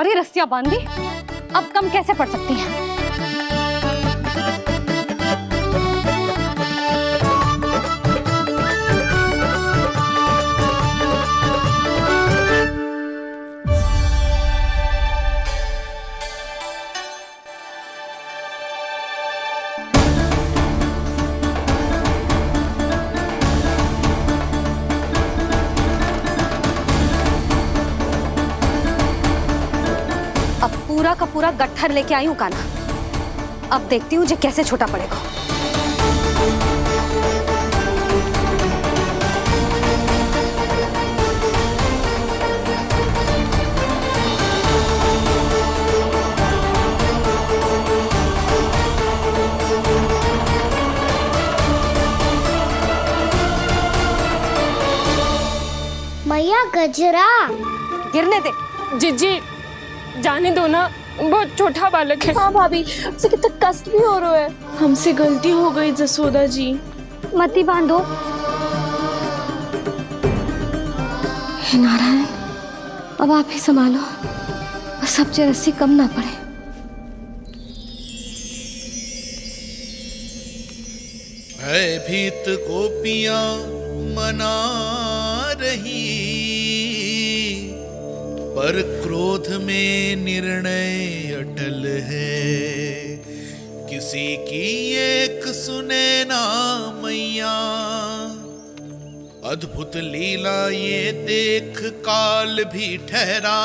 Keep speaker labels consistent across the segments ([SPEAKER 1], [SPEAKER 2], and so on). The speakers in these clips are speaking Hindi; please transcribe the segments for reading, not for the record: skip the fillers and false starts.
[SPEAKER 1] और ही रस्सियां बांध दी, अब कम कैसे पड़ सकती हैं? पूरा का पूरा गट्ठर लेके आई हूं काना। अब देखती हूँ जे कैसे छोटा पड़ेगा।
[SPEAKER 2] मैया गजरा
[SPEAKER 1] गिरने दे।
[SPEAKER 3] जीजी जाने दो ना, बहुत छोटा बालक है।
[SPEAKER 4] हाँ भाभी, उसे कितना कष्ट भी हो रहा है। हमसे गलती हो गई जसोदा जी।
[SPEAKER 1] मती बांधो। हे नारायण, अब आप ही संभालो, बस अब जे रस्सी कम ना पड़े।
[SPEAKER 5] भयभीत गोपियां मना रही, पर क्रोध में निर्णय अटल है। किसी की एक सुने ना मैया, अद्भुत लीला ये देख काल भी ठहरा।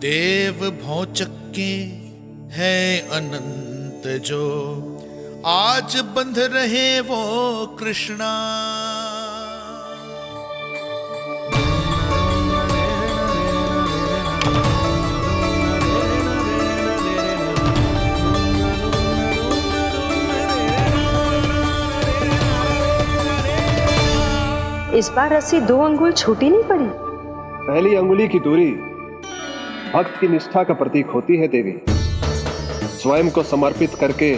[SPEAKER 5] देव भौचक्के है अनंत जो, आज बंध रहे वो कृष्णा।
[SPEAKER 6] इस बार रस्सी 2 अंगुल छोटी नहीं पड़ी।
[SPEAKER 7] पहली अंगुली की दूरी भक्त की निष्ठा का प्रतीक होती है देवी। स्वयं को समर्पित करके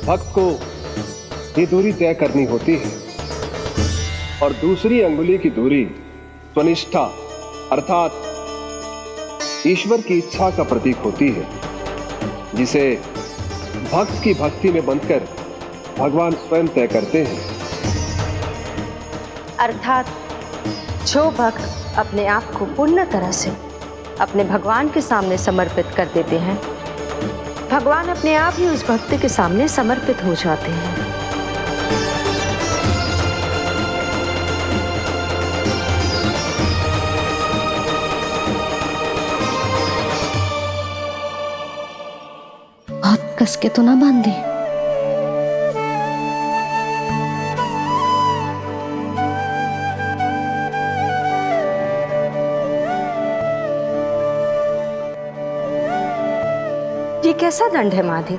[SPEAKER 7] भक्त को ये दूरी तय करनी होती है। और दूसरी अंगुली की दूरी स्वनिष्ठा अर्थात ईश्वर की इच्छा का प्रतीक होती है, जिसे भक्त की भक्ति में बंधकर भगवान स्वयं तय करते हैं।
[SPEAKER 6] अर्थात जो भक्त अपने आप को पूर्ण तरह से अपने भगवान के सामने समर्पित कर देते हैं, भगवान अपने आप ही उस भक्त के सामने समर्पित हो जाते हैं।
[SPEAKER 1] बहुत कस के तो ना बांधी।
[SPEAKER 6] ये कैसा दंड है माधि?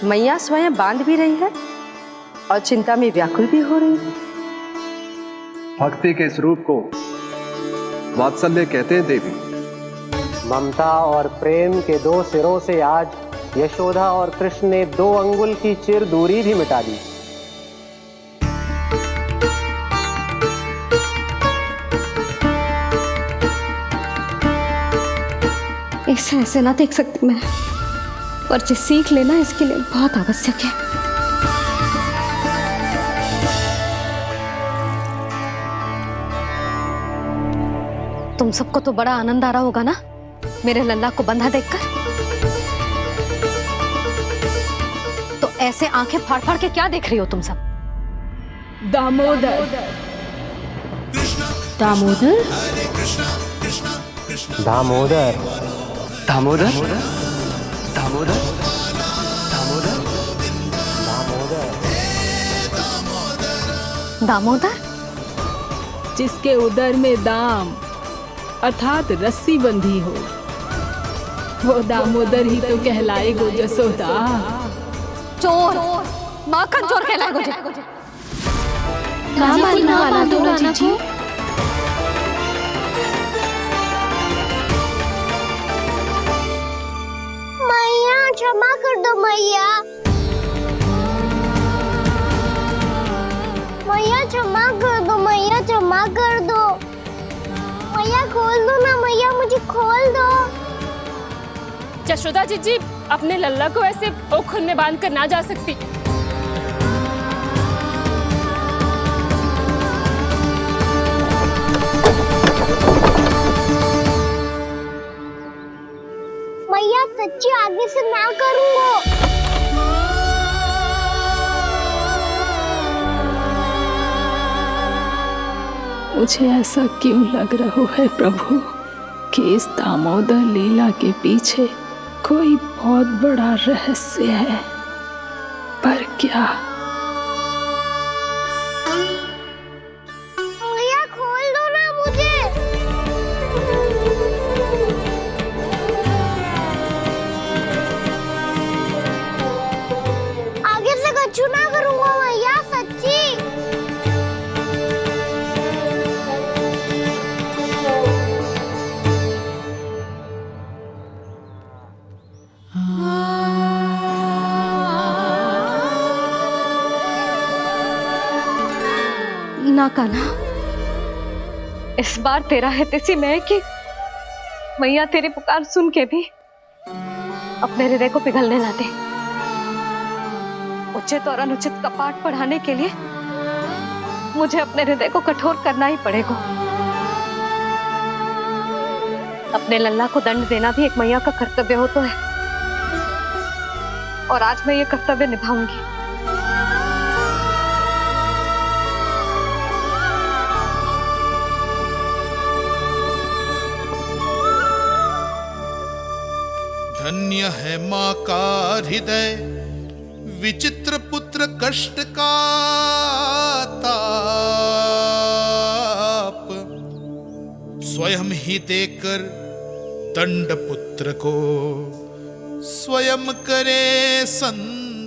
[SPEAKER 6] मैया स्वयं बांध भी रही है और चिंता में व्याकुल भी हो रही है।
[SPEAKER 7] भक्ति के इस रूप को वात्सल्य कहते हैं देवी।
[SPEAKER 8] ममता और प्रेम के 2 सिरों से आज यशोदा और कृष्ण ने 2 अंगुल की चिर दूरी भी मिटा दी।
[SPEAKER 1] ऐसे ऐसे ना देख सकती मैं, पर जो सीख लेना इसके लिए बहुत आवश्यक है। तुम सबको तो बड़ा आनंद आ रहा होगा ना मेरे लल्ला को बंधा देखकर। तो ऐसे आंखें फाड़ फाड़ के क्या देख रही हो तुम सब?
[SPEAKER 4] दामोदर दामोदर
[SPEAKER 8] दामोदर
[SPEAKER 7] दामोदर
[SPEAKER 8] दामोदर
[SPEAKER 1] दामोदर,
[SPEAKER 4] जिसके उदर में दाम अर्थात रस्सी बंधी हो, वो दामोदर ही तो कहलाए गो जसोदा।
[SPEAKER 1] चोर, माखन चोर कहलाए मुझे।
[SPEAKER 4] ना मानना वाला तो जीजी।
[SPEAKER 2] मैया क्षमा कर दो मैया। मैया क्षमा कर दो, मैया क्षमा कर दो। मैया खो जी खोल दो।
[SPEAKER 3] यशोदा जी अपने लल्ला को ऐसे ओखल में बांध कर ना जा सकती।
[SPEAKER 2] मैया सच्ची आगे से ना करूँगा।
[SPEAKER 4] मुझे ऐसा क्यों लग रहा है प्रभु कि इस दामोदर लीला के पीछे कोई बहुत बड़ा रहस्य है, पर क्या?
[SPEAKER 2] मैया खोल दो ना मुझे। आगे से कछु ना करूँगा मैया सच्ची।
[SPEAKER 1] ना कान्हा,
[SPEAKER 6] इस बार तेरा है तेसी मैं कि मैया तेरी पुकार सुन के भी अपने हृदय को पिघलने ना दे। उचित और अनुचित का पाठ पढ़ाने के लिए मुझे अपने हृदय को कठोर करना ही पड़ेगा। अपने लल्ला को दंड देना भी एक मैया का कर्तव्य हो तो है, और आज मैं ये कर्तव्य निभाऊंगी।
[SPEAKER 5] धन्य है माँ का हृदय, विचित्र पुत्र कष्ट का ताप, स्वयं ही देकर दंड पुत्र को स्वयं करे संताप।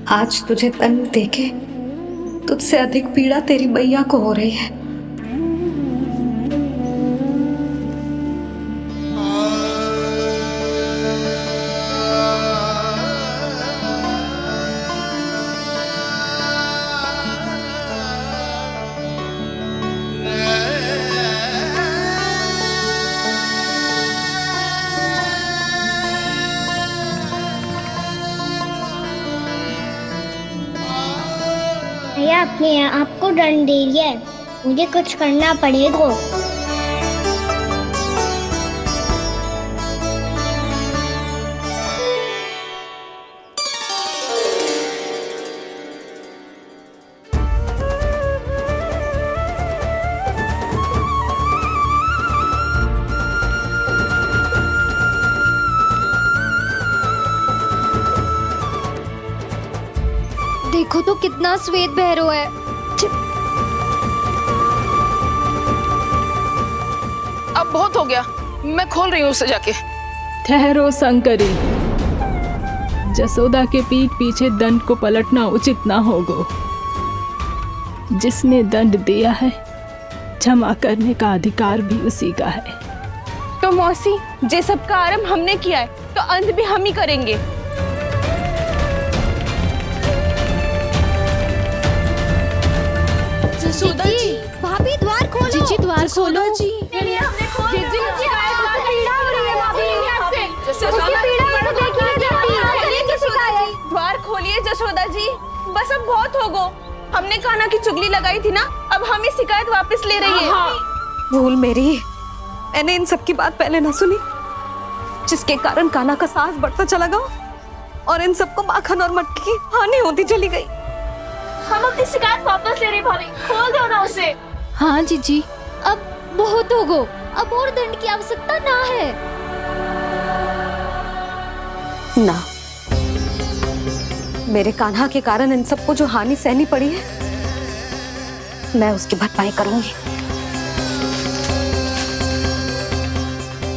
[SPEAKER 6] आज तुझे दंड देके तुझसे अधिक पीड़ा तेरी मैया को हो रही है।
[SPEAKER 2] भैया अपने आप को दंड दे रही है, मुझे कुछ करना पड़ेगा।
[SPEAKER 1] देखो तो कितना श्वेत भैरव है।
[SPEAKER 9] अब बहुत हो गया, मैं खोल रही हूँ उसे जाके।
[SPEAKER 4] ठहरो शंकरी, जसोदा के पीठ पीछे दंड को पलटना उचित ना होगा। जिसने दंड दिया है क्षमा करने का अधिकार भी उसी का है।
[SPEAKER 3] तो मौसी, जे सब का आरंभ हमने किया है तो अंत भी हम ही करेंगे।
[SPEAKER 1] जसोदा जी, भाभी द्वार खोलो। जीजी द्वार खोलो। जी
[SPEAKER 3] द्वार खोलिए जसोदा जी, बस अब बहुत हो गो। हमने कान्हा की चुगली लगाई थी ना, अब हम ये शिकायत वापस ले रही है।
[SPEAKER 6] भूल मेरी, मैंने इन सब की बात पहले ना सुनी, जिसके कारण कान्हा का साहस बढ़ता चला गया और इन सबको माखन और मटकी की हानि होती चली गई।
[SPEAKER 3] हम अपनी शिकायत वापस ले रहे भाभी, खोल दो ना उसे।
[SPEAKER 1] हाँ जीजी, अब बहुत हो गो, अब और दंड की आवश्यकता ना है।
[SPEAKER 6] ना, मेरे कान्हा के कारण इन सबको जो हानि सहनी पड़ी है, मैं उसकी भरपाई करूंगी।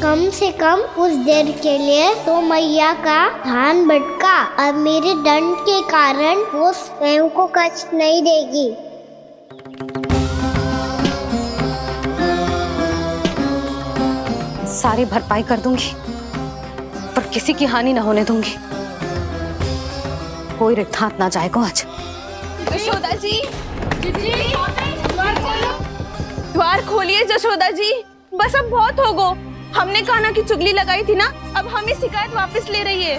[SPEAKER 2] कम से कम कुछ देर के लिए तो मैया का ध्यान भटका और मेरे दंड के कारण वो स्वयं को कष्ट नहीं देगी।
[SPEAKER 6] सारी भरपाई कर दूंगी, पर किसी की हानि ना होने दूंगी। कोई रिक्त हाथ ना जाएगा आज।
[SPEAKER 3] जशोदा जी, द्वार खोलिए जशोदा जी, बस अब बहुत हो गो। हमने कान्हा की चुगली लगाई थी ना, अब हमें शिकायत वापस ले रही है।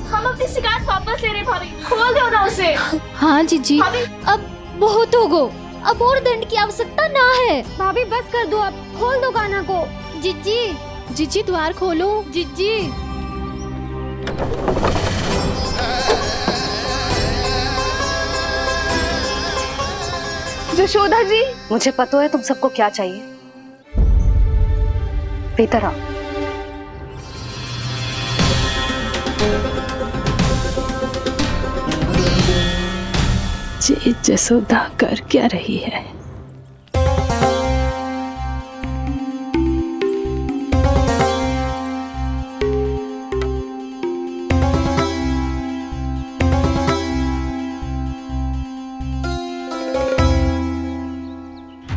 [SPEAKER 10] हम अपनी शिकायत वापस ले रहे भाभी, खोल दो ना उसे।
[SPEAKER 1] हाँ जीजी, अब बहुत हो गो, अब और दंड की आवश्यकता ना है।
[SPEAKER 2] भाभी बस कर दो, अब खोल दो कान्हा को।
[SPEAKER 1] जीजी, जीजी द्वार खोलो जीजी।
[SPEAKER 3] जशोदा जी,
[SPEAKER 6] मुझे पता है तुम सबको क्या चाहिए। भीतर आओ।
[SPEAKER 4] जी जसोदा कर क्या रही है?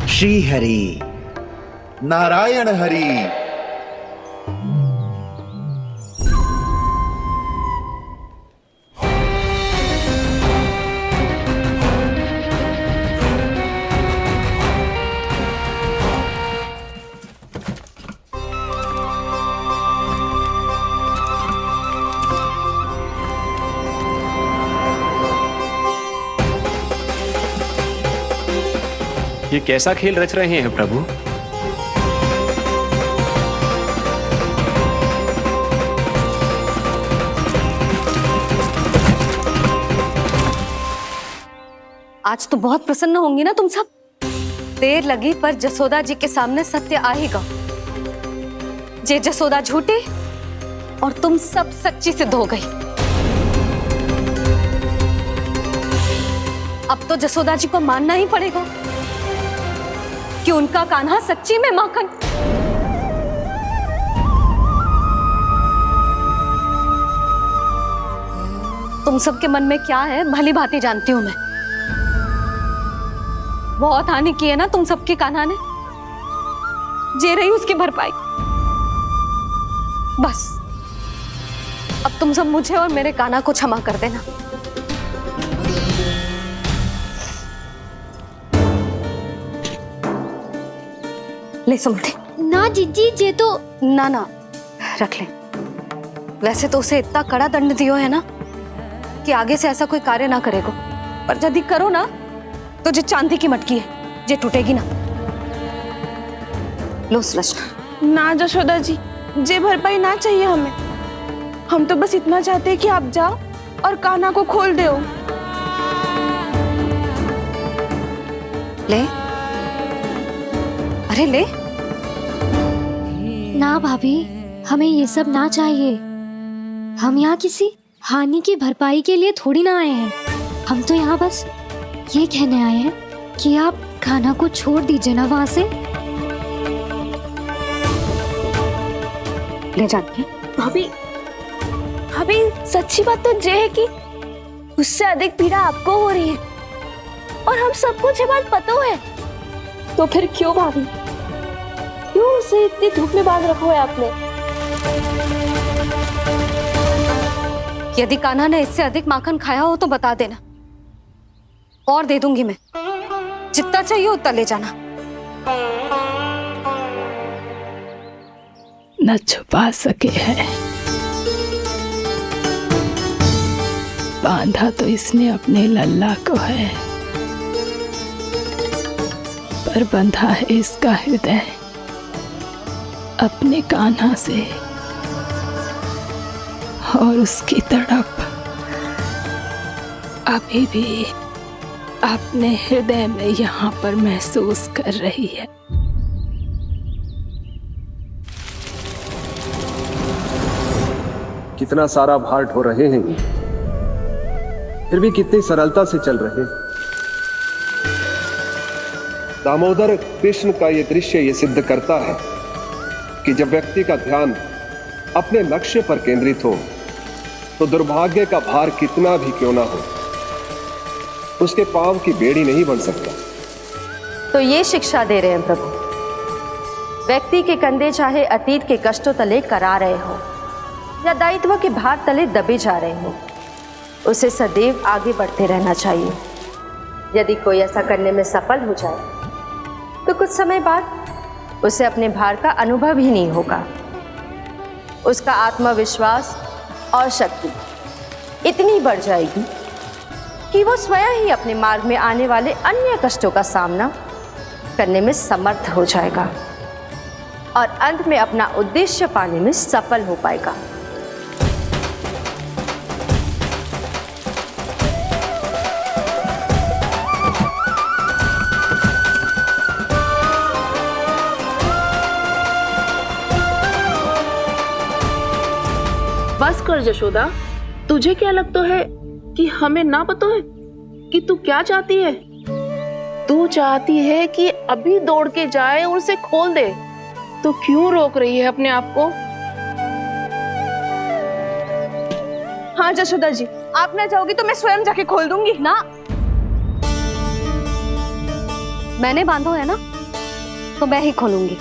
[SPEAKER 11] श्री हरि नारायण हरि।
[SPEAKER 8] ये कैसा खेल रच रहे हैं प्रभु?
[SPEAKER 6] आज तो बहुत प्रसन्न होंगी ना तुम सब। देर लगी पर जसोदा जी के सामने सत्य आएगा। जे जसोदा झूठी और तुम सब सच्ची सिद्ध हो गई। अब तो जसोदा जी को मानना ही पड़ेगा कि उनका कान्हा सच्ची में माखन। तुम सबके मन में क्या है भली भांति जानती हूं मैं। बहुत हानि की है ना तुम सबकी कान्हा ने, जे रही उसकी भरपाई। बस अब तुम सब मुझे और मेरे कान्हा को क्षमा कर देना। ले सुमति।
[SPEAKER 1] ना जीजी, जे तो
[SPEAKER 6] ना रख ले। वैसे तो उसे इतना कड़ा दंड दियो है ना कि आगे से ऐसा कोई कार्य ना करेगा, पर यदि करो ना तो जो चांदी की मटकी है जे टूटेगी ना। लो सुलक्षणा।
[SPEAKER 3] ना जशोदा जी, जे भरपाई ना चाहिए हमें। हम तो बस इतना चाहते हैं कि आप जाओ और कान्हा को खोल दो।
[SPEAKER 6] ले, अरे ले।
[SPEAKER 1] ना भाभी, हमें ये सब ना चाहिए। हम यहाँ किसी हानि की भरपाई के लिए थोड़ी ना आए हैं। हम तो यहाँ बस ये कहने आए हैं कि आप कान्हा को छोड़ दीजिए ना वहां से।
[SPEAKER 6] ले जाती
[SPEAKER 10] भाभी, भाभी सच्ची बात तो ये है कि उससे अधिक पीड़ा आपको हो रही है और हम सबको ये बात पता है। तो फिर क्यों भाभी, क्यों उसे इतनी धूप में बांध रखा है आपने?
[SPEAKER 6] यदि कान्हा ने इससे अधिक माखन खाया हो तो बता देना, और दे दूंगी मैं। जितना चाहिए उतना ले जाना।
[SPEAKER 4] न छुपा सके है, बांधा तो इसने अपने लल्ला को है, पर बंधा है इसका हृदय अपने कान्हा से। और उसकी तड़प अभी भी अपने हृदय में यहाँ पर महसूस कर रही है।
[SPEAKER 7] कितना सारा भार ढो रहे हैं, फिर भी कितनी सरलता से चल रहे हैं। दामोदर कृष्ण का ये दृश्य ये सिद्ध करता है कि जब व्यक्ति का ध्यान अपने लक्ष्य पर केंद्रित हो तो दुर्भाग्य का भार कितना भी क्यों ना हो, उसके पांव की बेड़ी नहीं बन सकता।
[SPEAKER 6] तो ये शिक्षा दे रहे हैं प्रभु, व्यक्ति के कंधे चाहे अतीत के कष्टों तले करा रहे हो या दायित्व के भार तले दबे जा रहे हो, उसे सदैव आगे बढ़ते रहना चाहिए। यदि कोई ऐसा करने में सफल हो जाए तो कुछ समय बाद उसे अपने भार का अनुभव ही नहीं होगा। उसका आत्मविश्वास और शक्ति इतनी बढ़ जाएगी कि वो स्वयं ही अपने मार्ग में आने वाले अन्य कष्टों का सामना करने में समर्थ हो जाएगा और अंत में अपना उद्देश्य पाने में सफल हो पाएगा।
[SPEAKER 9] बस कर यशोदा, तुझे क्या लगता है कि हमें ना पता है कि तू क्या चाहती है? तू चाहती है कि अभी दौड़ के जाए और उसे खोल दे, तो क्यों रोक रही है अपने आप को?
[SPEAKER 3] हाँ यशोदा जी, आप ना जाओगी तो मैं स्वयं जाके खोल दूंगी।
[SPEAKER 1] ना, मैंने बांधा है ना, तो मैं ही खोलूंगी।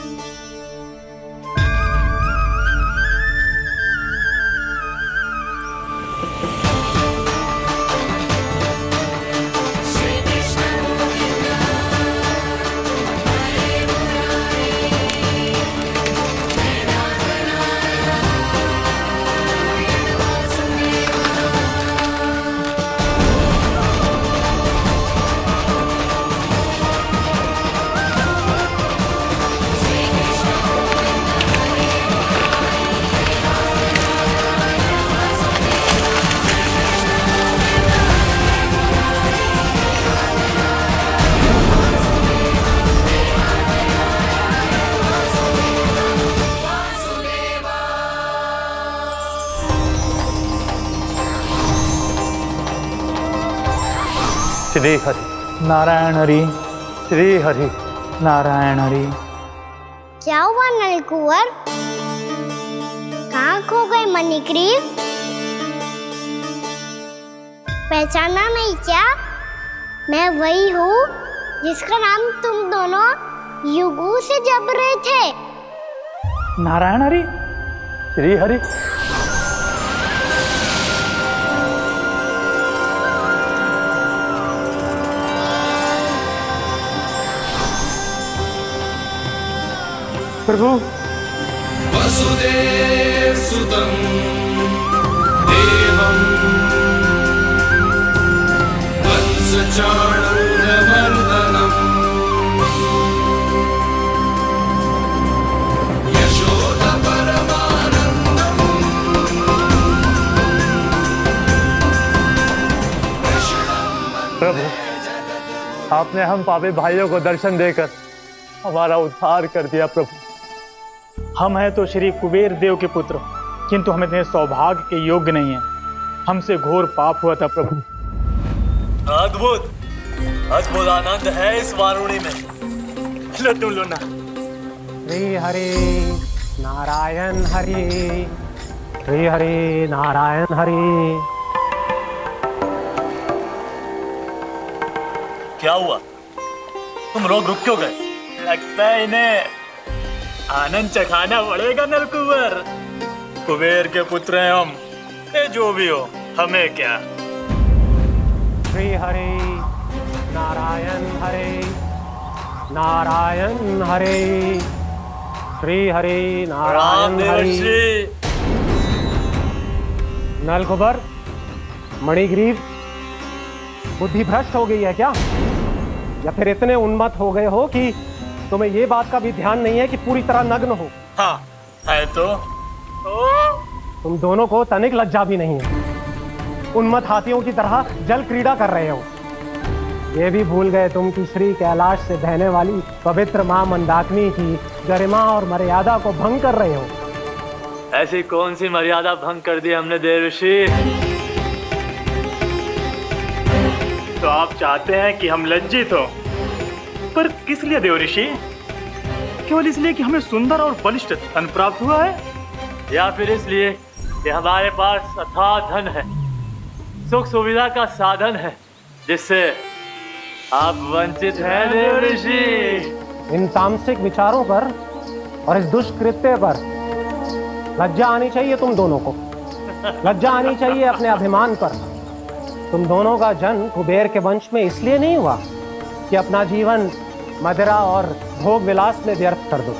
[SPEAKER 12] श्री हरि नारायण हरि, श्री हरि नारायण हरि।
[SPEAKER 2] क्या हुआ नलकुंवर? कहाँ खो गए मणिग्रीव? पहचाना नहीं क्या? मैं वही हूँ जिसका नाम तुम दोनों युगों से जप रहे थे।
[SPEAKER 12] नारायण हरि, श्री हरि। प्रभु,
[SPEAKER 5] वसुदेव सुतं देवं वत्सचाणूरमर्दनम् यशोदा परमानन्दम्
[SPEAKER 12] प्रभु, आपने हम पापी भाइयों को दर्शन देकर हमारा उद्धार कर दिया। प्रभु, हम हैं तो श्री कुबेर देव के पुत्र, किंतु हम इतने सौभाग्य के योग्य नहीं हैं। हमसे घोर पाप हुआ था प्रभु।
[SPEAKER 13] अद्भुत अद्भुत आनंद है इस वारुणी में। लो तुम लो ना।
[SPEAKER 8] श्री हरि नारायण हरि, श्री हरि नारायण हरि।
[SPEAKER 13] क्या हुआ? तुम रोग रुक क्यों गए? लगता है इन्हें आनंद चखाना पड़ेगा नलकुंवर। कुबेर के पुत्र हैं हम, ये जो भी हो हमें क्या।
[SPEAKER 8] श्री हरि नारायण हरि, नारायण हरि, श्री हरि नारायण हरि। नलकुंवर, मणिग्रीव, बुद्धि भ्रष्ट हो गई है क्या? या फिर इतने उन्मत्त हो गए हो कि तुम्हें ये बात का भी ध्यान नहीं है कि पूरी तरह नग्न हो?
[SPEAKER 13] हाँ है तो
[SPEAKER 8] तुम दोनों को तनिक लज्जा भी नहीं है। उन्मत्त हाथियों की तरह जल क्रीड़ा कर रहे हो। ये भी भूल गए तुम कि श्री कैलाश से बहने वाली पवित्र मां मंदाकिनी की गरिमा और मर्यादा को भंग कर रहे हो।
[SPEAKER 13] ऐसी कौन सी मर्यादा भंग कर दी हमने देवर्षि? तो आप चाहते हैं कि हम लज्जित हो, पर किस लिए देवर्षि? केवल इसलिए कि हमें सुंदर और बलिष्ठ धन प्राप्त हुआ है, या फिर इसलिए कि हमारे पास अथाह धन है, सुख सुविधा का साधन है, जिससे आप वंचित हैं देव ऋषि?
[SPEAKER 8] इन तामसिक विचारों पर और इस दुष्कृत्य पर लज्जा आनी चाहिए तुम दोनों को। लज्जा आनी चाहिए अपने अभिमान पर। तुम दोनों का जन्म कुबेर के वंश में इसलिए नहीं हुआ कि अपना जीवन मदिरा और भोग विलास में व्यर्थ कर दो।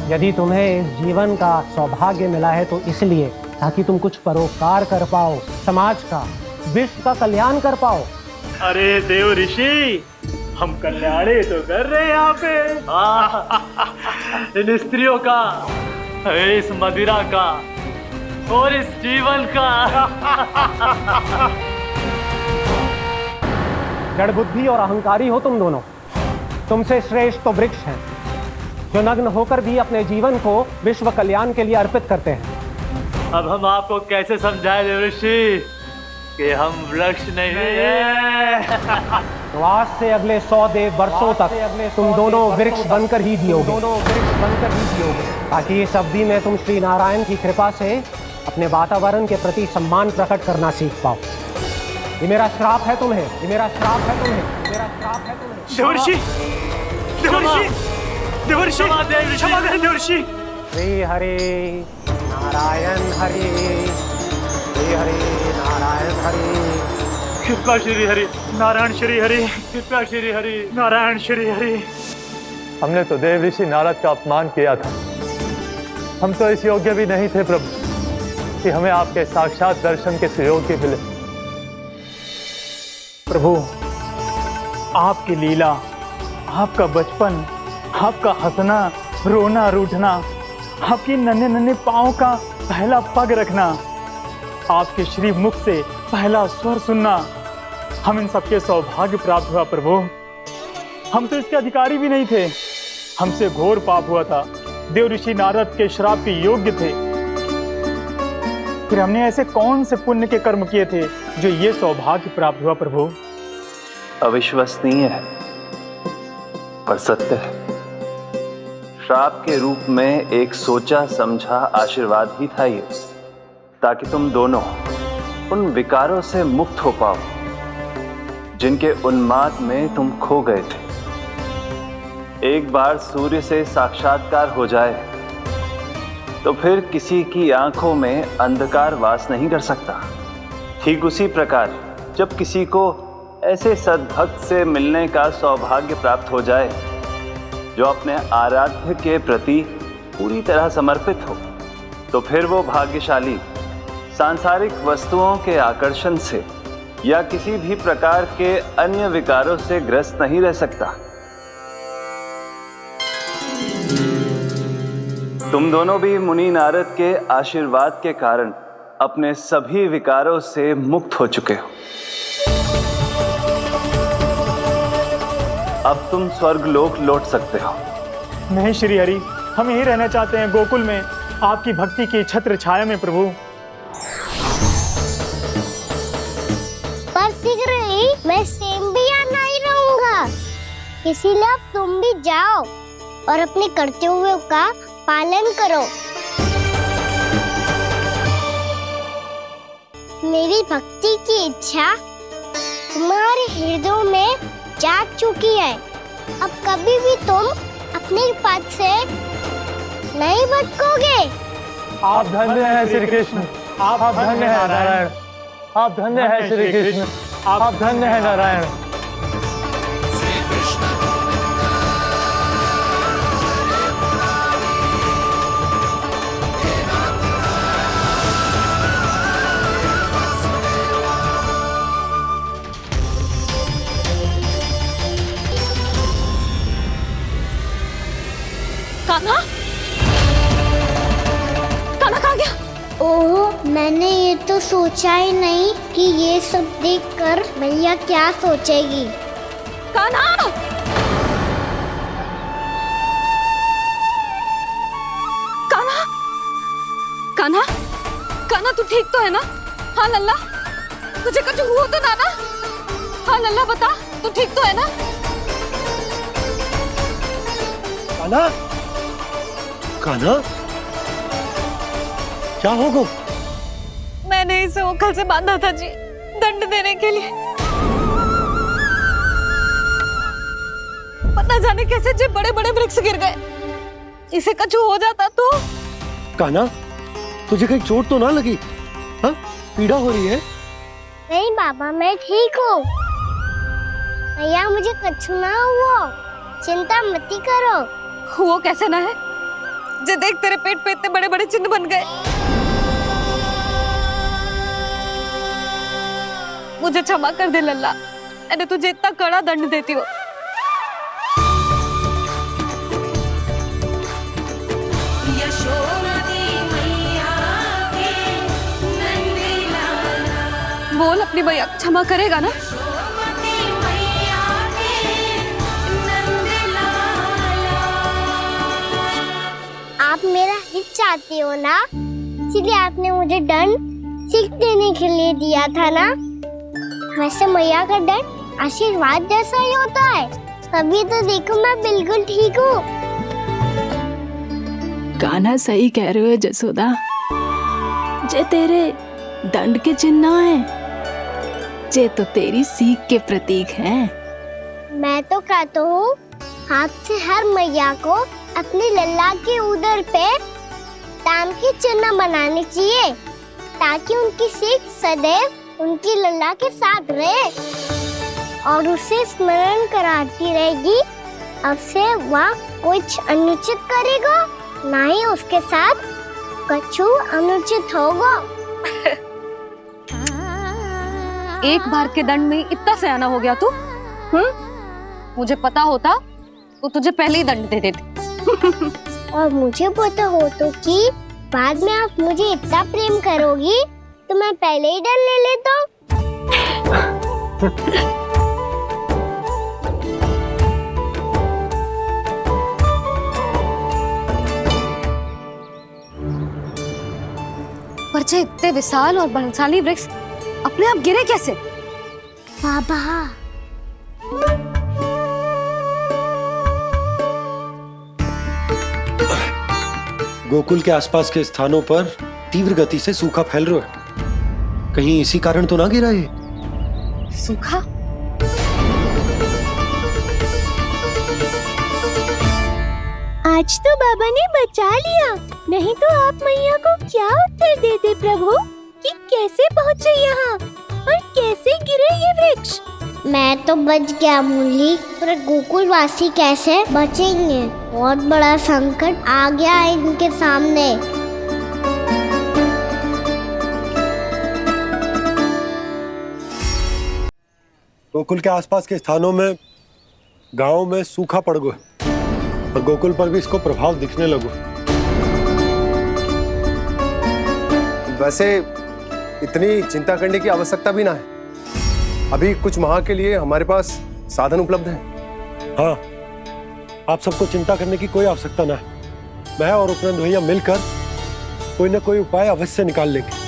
[SPEAKER 8] यदि तुम्हें इस जीवन का सौभाग्य मिला है तो इसलिए ताकि तुम कुछ परोपकार कर पाओ, समाज का, विश्व का कल्याण कर पाओ।
[SPEAKER 13] अरे देव ऋषि, हम कल्याणी तो कर रहे हैं यहाँ पे। इन स्त्रियों का, इस मदिरा का और इस जीवन का।
[SPEAKER 8] जड़ बुद्धि और अहंकारी हो तुम दोनों। तुमसे श्रेष्ठ तो वृक्ष हैं जो नग्न होकर भी अपने जीवन को विश्व कल्याण के लिए अर्पित करते हैं।
[SPEAKER 13] अब हम आपको कैसे समझाएं देव ऋषि कि हम वृक्ष नहीं हैं?
[SPEAKER 8] तो आज से अगले 100 देव वर्षों तक तुम दोनों वृक्ष बनकर ही जियोगे, ताकि इस अवधि में तुम श्री नारायण की कृपा से अपने वातावरण के प्रति सम्मान प्रकट करना सीख पाओ। ये मेरा श्राप है तुम्हें, ये मेरा श्राप है तुम्हें, मेरा श्राप है तुम्हें।
[SPEAKER 13] देवर्षि, देवर्षि, देवर्षि, क्षमा करें देवर्षि।
[SPEAKER 8] श्री हरि नारायण हरि, श्री हरि नारायण हरि।
[SPEAKER 13] कृपा श्री हरि नारायण श्री हरि, कृपा श्री हरि नारायण श्री हरि।
[SPEAKER 12] हमने तो देव ऋषि नारद का अपमान किया था। हम तो इस योग्य भी नहीं थे प्रभु कि हमें आपके साक्षात दर्शन के सुयोग्य मिले।
[SPEAKER 13] प्रभु, आपकी लीला, आपका बचपन, आपका हंसना, रोना, रूठना, आपकी नन्हे नन्हे पाँव का पहला पग रखना, आपके श्री मुख से पहला स्वर सुनना, हम इन सबके सौभाग्य प्राप्त हुआ प्रभु। हम तो इसके अधिकारी भी नहीं थे। हमसे घोर पाप हुआ था, देव ऋषि नारद के श्राप के योग्य थे। फिर हमने ऐसे कौन से पुण्य के कर्म किए थे जो ये सौभाग्य प्राप्त हुआ प्रभु?
[SPEAKER 14] अविश्वसनीय है पर सत्य है। श्राप के रूप में एक सोचा समझा आशीर्वाद ही था ये, ताकि तुम दोनों उन विकारों से मुक्त हो पाओ जिनके उन्माद में तुम खो गए थे। एक बार सूर्य से साक्षात्कार हो जाए तो फिर किसी की आंखों में अंधकार वास नहीं कर सकता। ठीक उसी प्रकार जब किसी को ऐसे सद्भक्त से मिलने का सौभाग्य प्राप्त हो जाए जो अपने आराध्य के प्रति पूरी तरह समर्पित हो, तो फिर वो भाग्यशाली सांसारिक वस्तुओं के आकर्षण से या किसी भी प्रकार के अन्य विकारों से ग्रस्त नहीं रह सकता। तुम दोनों भी मुनि नारद के आशीर्वाद के कारण अपने सभी विकारों से मुक्त हो चुके हो। अब तुम स्वर्गलोक लौट सकते हो।
[SPEAKER 13] नहीं श्री हरि, हम यहीं रहना चाहते हैं, गोकुल में, आपकी भक्ति की छत्र छाया में प्रभु।
[SPEAKER 2] पर शीघ्र ही मैं सेम्बिया नहीं रहूंगा, इसीलिए अब तुम भी जाओ और अपने कर्तव्यों का पालन करो। मेरी भक्ति की इच्छा तुम्हारे हृदय में जाग चुकी है। अब कभी भी तुम अपने पद से नहीं भटकोगे।
[SPEAKER 12] आप धन्य हैं श्री कृष्ण, आप धन्य हैं नारायण, आप धन्य हैं श्री कृष्ण, आप धन्य हैं नारायण।
[SPEAKER 10] कान्हा, कान्हा कहाँ गया?
[SPEAKER 2] ओह, मैंने ये तो सोचा ही नहीं कि ये सब देखकर मैया क्या सोचेगी।
[SPEAKER 10] कान्हा! कान्हा! कान्हा! कान्हा तू ठीक तो है ना? हाँ लल्ला, तुझे कुछ हुआ तो ना? हाँ लल्ला बता, तू ठीक तो है ना?
[SPEAKER 8] कान्हा, कान्हा, क्या होगा?
[SPEAKER 10] मैंने इसे ओखल से बांधा था जी, दंड देने के लिए। पता जाने कैसे जो बड़े बड़े वृक्ष गिर गए, इसे कछु हो जाता तो।
[SPEAKER 8] कान्हा, तुझे कहीं चोट तो ना लगी? हाँ, पीड़ा हो रही है?
[SPEAKER 2] नहीं बाबा, मैं ठीक हूँ। भैया मुझे कछु ना हुआ, चिंता मत करो।
[SPEAKER 10] वो कैसे ना है, जे देख तेरे पेट पे इतने बड़े बड़े चिन्ह बन गए। मुझे क्षमा कर दे लल्ला, मैंने तुझे इतना कड़ा दंड देती हो। बोल अपनी भैया क्षमा करेगा ना?
[SPEAKER 2] आप मेरा हित चाहते हो ना, इसलिए आपने मुझे दंड सीख देने के लिए दिया था ना। वैसे मैया का दंड आशीर्वाद जैसा ही होता है, तभी तो देखो मैं बिल्कुल ठीक हूँ।
[SPEAKER 4] कान्हा सही कह रहे हो जसोदा, जे तेरे दंड के चिन्ह ना है, जे तो तेरी सीख के प्रतीक हैं।
[SPEAKER 2] मैं तो कहता हूँ हाथ से हर मैया को अपनी लल्ला के उदर पे ताम के चिन्ह बनाने चाहिए, ताकि उनकी सीख सदैव उनकी लल्ला के साथ रहे और उसे स्मरण कराती रहेगी। अब से वह कुछ अनुचित करेगा, ना ही उसके साथ कछु अनुचित होगा।
[SPEAKER 10] एक बार के दंड में इतना सयाना हो गया तू? मुझे पता होता तो तुझे पहले ही दंड दे देती।
[SPEAKER 2] और मुझे पता हो तो कि बाद में आप मुझे इतना प्रेम करोगी तो मैं पहले ही दंड ले लेता हूँ।
[SPEAKER 10] पर जे इतने विशाल और बलशाली वृक्ष अपने आप गिरे कैसे?
[SPEAKER 2] बाबा,
[SPEAKER 8] गोकुल के आसपास के स्थानों पर तीव्र गति से सूखा फैल रहा है। कहीं इसी कारण तो ना गिरा ये?
[SPEAKER 10] सूखा?
[SPEAKER 2] आज तो बाबा ने बचा लिया, नहीं तो आप मैया को क्या उत्तर देते प्रभु कि कैसे पहुँचे यहाँ और कैसे गिरे ये वृक्ष? मैं तो बच गया मुरली, पर गोकुल वासी कैसे बचेंगे? बहुत बड़ा संकट आ गया है इनके सामने।
[SPEAKER 8] गोकुल के आसपास के स्थानों में, गांवों में सूखा पड़ गया और गोकुल पर भी इसको प्रभाव दिखने लगा।
[SPEAKER 7] वैसे इतनी चिंता करने की आवश्यकता भी ना है। अभी कुछ माह के लिए हमारे पास साधन उपलब्ध है।
[SPEAKER 8] हाँ, आप सबको चिंता करने की कोई आवश्यकता ना है। मैं और उपनंद भैया मिलकर कोई ना कोई उपाय अवश्य निकाल लेंगे।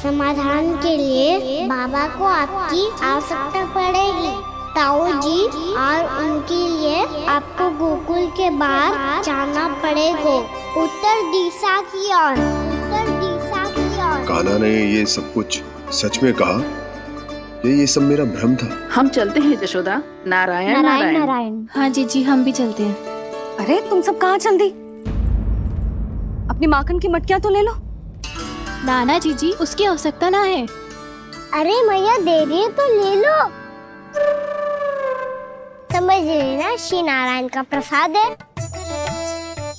[SPEAKER 2] समाधान के लिए बाबा को आपकी आवश्यकता पड़ेगी। ताऊ जी और उनके लिए आपको गोकुल के बाहर जाना पड़ेगा, उत्तर दिशा की ओर। उत्तर दिशा की ओर।
[SPEAKER 11] कान्हा ने ये सब कुछ सच में कहा? ये सब मेरा भ्रम था?
[SPEAKER 9] हम चलते हैं जशोदा। नारायण नारायण
[SPEAKER 1] नारायण। हाँ जी, हम भी चलते हैं।
[SPEAKER 10] अरे तुम सब कहाँ चल दी? अपनी माखन की मटकियाँ तो ले लो।
[SPEAKER 1] नाना जी, उसकी आवश्यकता ना है।
[SPEAKER 2] अरे मैया दे रही है तो ले लो। समझ लेना, श्री नारायण का प्रसाद है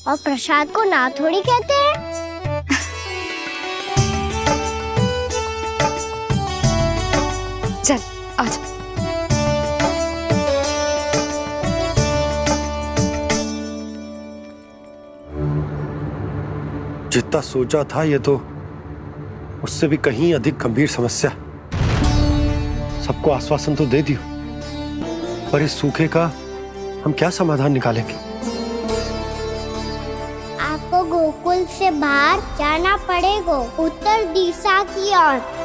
[SPEAKER 2] और प्रसाद को ना थोड़ी कहते हैं।
[SPEAKER 10] चल आजा।
[SPEAKER 8] जितना सोचा था ये तो उससे भी कहीं अधिक गंभीर समस्या। सबको आश्वासन तो दे दियो, पर इस सूखे का हम क्या समाधान निकालेंगे?
[SPEAKER 2] आपको गोकुल से बाहर जाना पड़ेगा, उत्तर दिशा की ओर।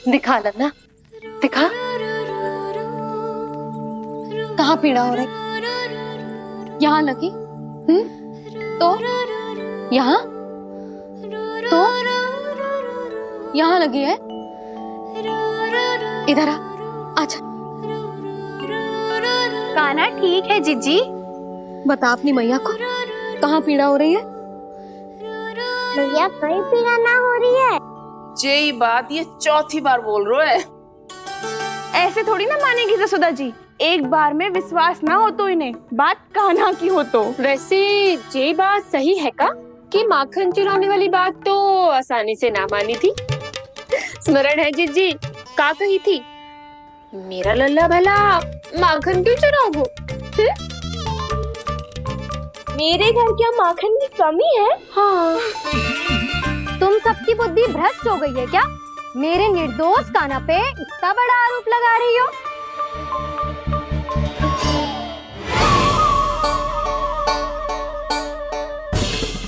[SPEAKER 10] दिखा लल्ला, दिखा।
[SPEAKER 1] कहाँ पीड़ा हो रही? यहाँ लगी? तो यहाँ? तो यहाँ लगी है? इधर आ, आजा।
[SPEAKER 10] कान्हा ठीक है जीजी।
[SPEAKER 1] बता अपनी मैया को कहाँ पीड़ा हो रही है?
[SPEAKER 2] भैया कहीं पीड़ा ना हो रही है।
[SPEAKER 9] यही बात ये चौथी बार बोल रहे है।
[SPEAKER 3] ऐसे थोड़ी ना मानेगी जसोदा जी, एक बार में विश्वास ना हो तो इन्हें, बात कान्हा की हो तो।
[SPEAKER 10] वैसे ये बात सही है का कि माखन चुराने वाली बात तो आसानी से ना मानी थी। स्मरण है जीजी का कही थी, मेरा लल्ला भला माखन क्यों चुराओगे? मेरे घर क्या माखन की कमी है?
[SPEAKER 1] हाँ। तुम सबकी बुद्धि भ्रष्ट हो गई है क्या? मेरे निर्दोष कान्हा पे इतना बड़ा आरोप लगा रही हो?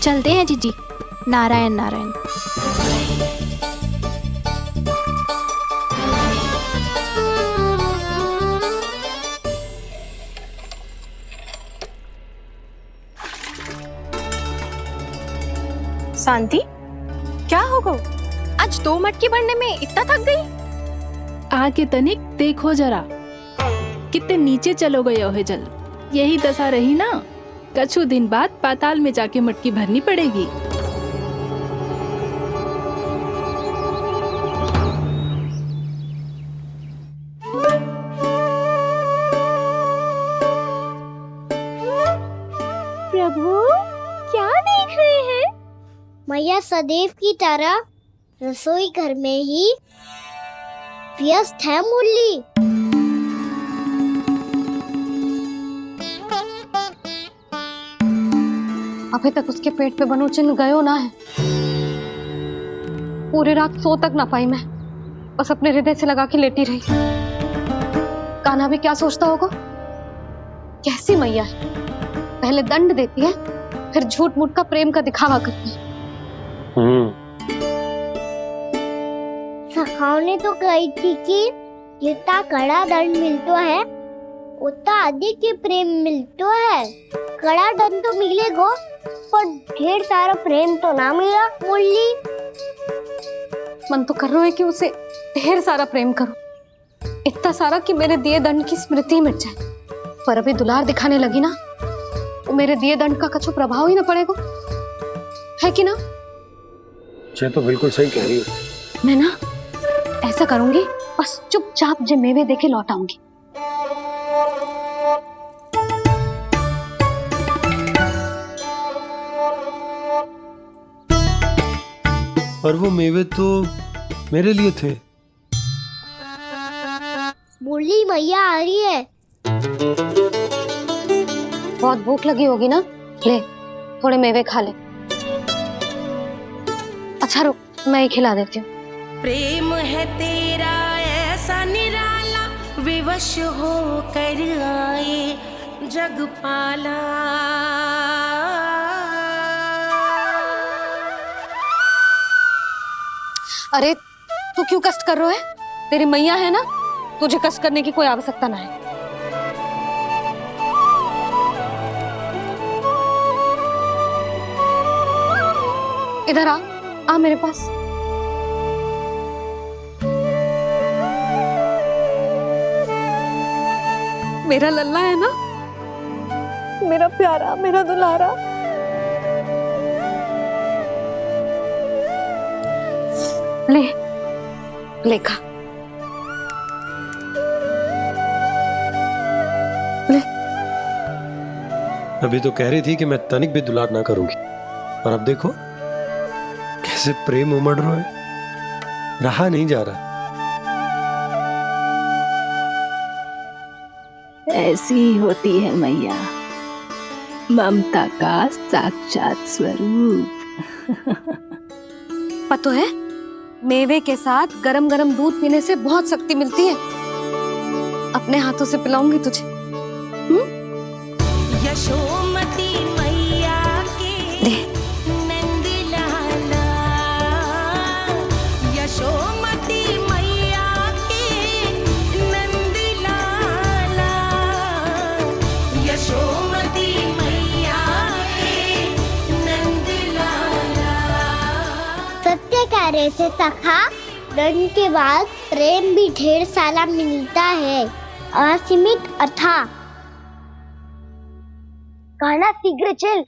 [SPEAKER 15] चलते हैं जीजी। नारायण नारायण।
[SPEAKER 10] शांति, क्या हो गो? आज 2 मटकी भरने में इतना थक गई?
[SPEAKER 4] आके तनिक देखो जरा, कितने नीचे चलो गए हो जल। यही दशा रही ना, कछु दिन बाद पाताल में जाके मटकी भरनी पड़ेगी।
[SPEAKER 2] प्रभु क्या देख रहे हैं? मैया सदैव की तरह रसोई घर में ही व्यस्त है मुरली।
[SPEAKER 1] अभी तक उसके पेट पे बनो चिन्ह गयो ना है। पूरी रात सो तक ना पाई मैं, बस अपने हृदय से लगा के लेटी रही। कान्हा भी क्या सोचता होगा? कैसी मैया है, पहले दंड देती है, फिर झूठ मूठ का प्रेम का दिखावा करती है।
[SPEAKER 2] सखाओ ने तो कही थी कि जितना कड़ा दंड मिलता है उतना अधिक ही प्रेम मिलता है। कड़ा दंड तो मिलेगा पर ढेर सारा प्रेम तो ना मिला मुरली।
[SPEAKER 1] मन तो कर रहा है कि उसे ढेर सारा प्रेम करो, इतना सारा कि मेरे दिए दंड की स्मृति मिट जाए। पर अभी दुलार दिखाने लगी ना, तो मेरे दिए दंड का कछु प्रभाव ही ना पड़ेगा, है कि ना?
[SPEAKER 7] ये तो बिल्कुल सही कह रही हो।
[SPEAKER 1] मैं ना ऐसा करूंगी, बस चुपचाप जे मेवे देखे लौट आऊंगी।
[SPEAKER 16] पर वो मेवे तो मेरे लिए थे।
[SPEAKER 2] मुरली मैया आ रही है।
[SPEAKER 1] बहुत भूख लगी होगी ना, ले थोड़े मेवे खा ले। अच्छा रुक, मैं ही खिला देती हूँ।
[SPEAKER 17] प्रेम है तेरा ऐसा निराला, विवश हो कर आए जग पाला।
[SPEAKER 1] अरे तू क्यों कष्ट कर रहा है? तेरी मैया है ना, तुझे कष्ट करने की कोई आवश्यकता ना है। इधर आ मेरे पास। मेरा लल्ला है ना, मेरा प्यारा, मेरा दुलारा। ले ले खा, ले।
[SPEAKER 16] अभी तो कह रही थी कि मैं तनिक भी दुलार ना करूंगी, और अब देखो कैसे प्रेम उमड़ रहा है, रहा नहीं जा रहा।
[SPEAKER 4] ऐसी ही होती है मैया, ममता का साक्षात स्वरूप।
[SPEAKER 1] पता है, मेवे के साथ गरम गरम दूध पीने से बहुत शक्ति मिलती है। अपने हाथों से पिलाऊंगी तुझे।
[SPEAKER 17] यशोमती मैया के नंद लाला, यशोमती मैया के नंद लाला।
[SPEAKER 2] रहे थे सखा, दंड के बाद प्रेम भी ढेर सारा मिलता है, असीमित अथाह। कहना शीघ्र चल,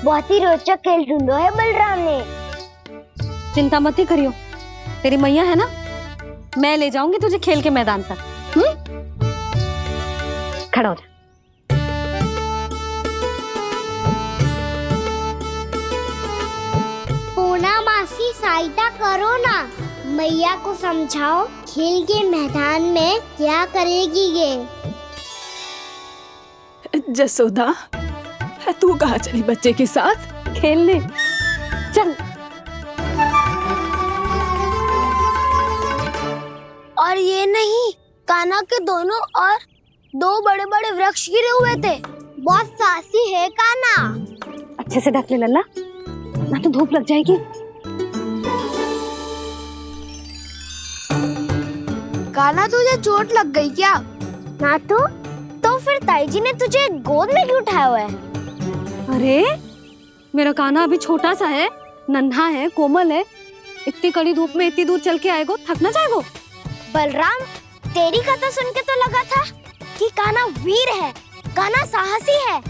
[SPEAKER 2] बहुत ही रोचक खेल ढूंढो है बलराम ने।
[SPEAKER 18] चिंता मत ही करियो, तेरी मैया है ना, मैं ले जाऊंगी तुझे खेल के मैदान तक। खड़ा हो जा।
[SPEAKER 2] पूना मासी सहायता करो ना, मैया को समझाओ खेल के मैदान में क्या करेगी ये।
[SPEAKER 4] जसोदा, तू कहाँ चली बच्चे के साथ
[SPEAKER 18] खेलने? चल।
[SPEAKER 2] और ये नहीं, कान्हा के दोनों और दो बड़े बड़े वृक्ष गिरे हुए थे। बहुत साहसी है कान्हा।
[SPEAKER 18] अच्छे से ढक ले लल्ला, ना तो धूप लग जाएगी।
[SPEAKER 2] कान्हा तुझे चोट लग गई क्या? ना तो फिर ताई जी ने तुझे गोद में क्यों उठाया हुआ है?
[SPEAKER 18] अरे मेरा कान्हा अभी छोटा सा है, नन्हा है, कोमल है, इतनी कड़ी धूप में इतनी दूर चल के आएगो, थक ना जाएगो।
[SPEAKER 2] बलराम, तेरी कथा सुन के तो लगा था कि कान्हा वीर है, कान्हा साहसी है,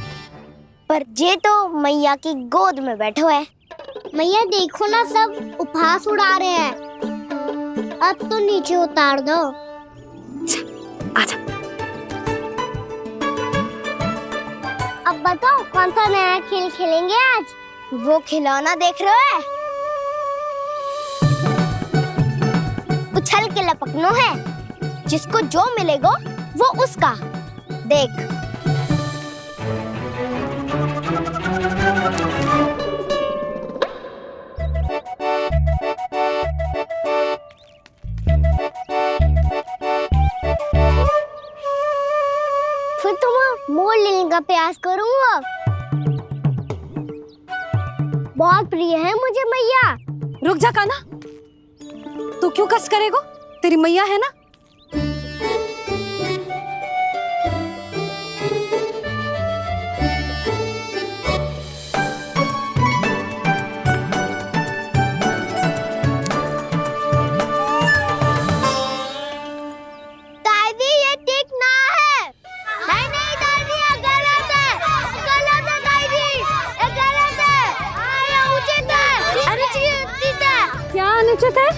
[SPEAKER 2] पर ये तो मैया की गोद में बैठो है। मैया देखो ना, सब उपहास उड़ा रहे हैं। अब तो नीचे उतार दो।
[SPEAKER 18] आजा।
[SPEAKER 2] अब बताओ कौन सा नया खेल खेलेंगे आज? वो खिलौना देख रहे हो? उछल के लपकनो है, जिसको जो मिलेगा वो उसका। देख, फिर तुम मोड़ लेने का प्रयास करूंगा। बहुत प्रिय है मुझे मैया।
[SPEAKER 18] रुक जा कान्हा, तू क्यों कष्ट करेगो? तेरी मैया है ना।
[SPEAKER 2] दादी, ये ठीक ना है। नहीं दादी, ये गलत है। गलत है दादी, ये गलत है। ये उचित है, अनुचित है।
[SPEAKER 18] क्या अनुचित है?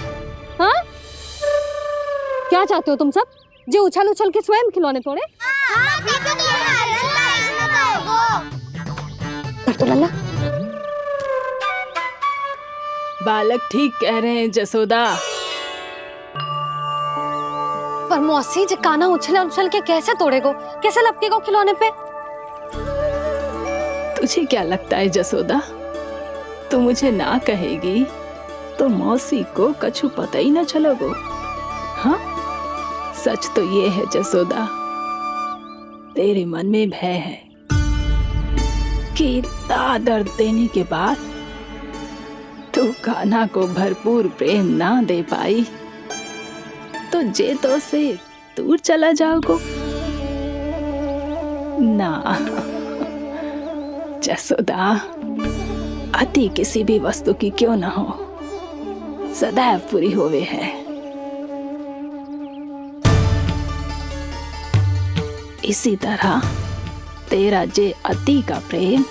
[SPEAKER 18] हाँ? क्या चाहते हो तुम सब? जो उछल उछल के स्वयं खिलौने तोड़े? तो लल्ला,
[SPEAKER 4] बालक ठीक कह रहे हैं जसोदा।
[SPEAKER 18] पर मौसी, जे कान्हा उछल उछल के कैसे तोड़ेगो, कैसे लपकेगो खिलौने पे?
[SPEAKER 4] तुझे क्या लगता है जसोदा, तू मुझे ना कहेगी तो मौसी को कछु पता ही न चलोगो। हाँ, सच तो ये है जसोदा, तेरे मन में भय है कि इतना दर्द देने के बाद तू कान्हा को भरपूर प्रेम ना दे पाई तो जे तो से दूर चला जाओगो ना। जसोदा, अति किसी भी वस्तु की क्यों ना हो, सदैव पूरी होवे है। इसी तरह तेरा जे अति का प्रेम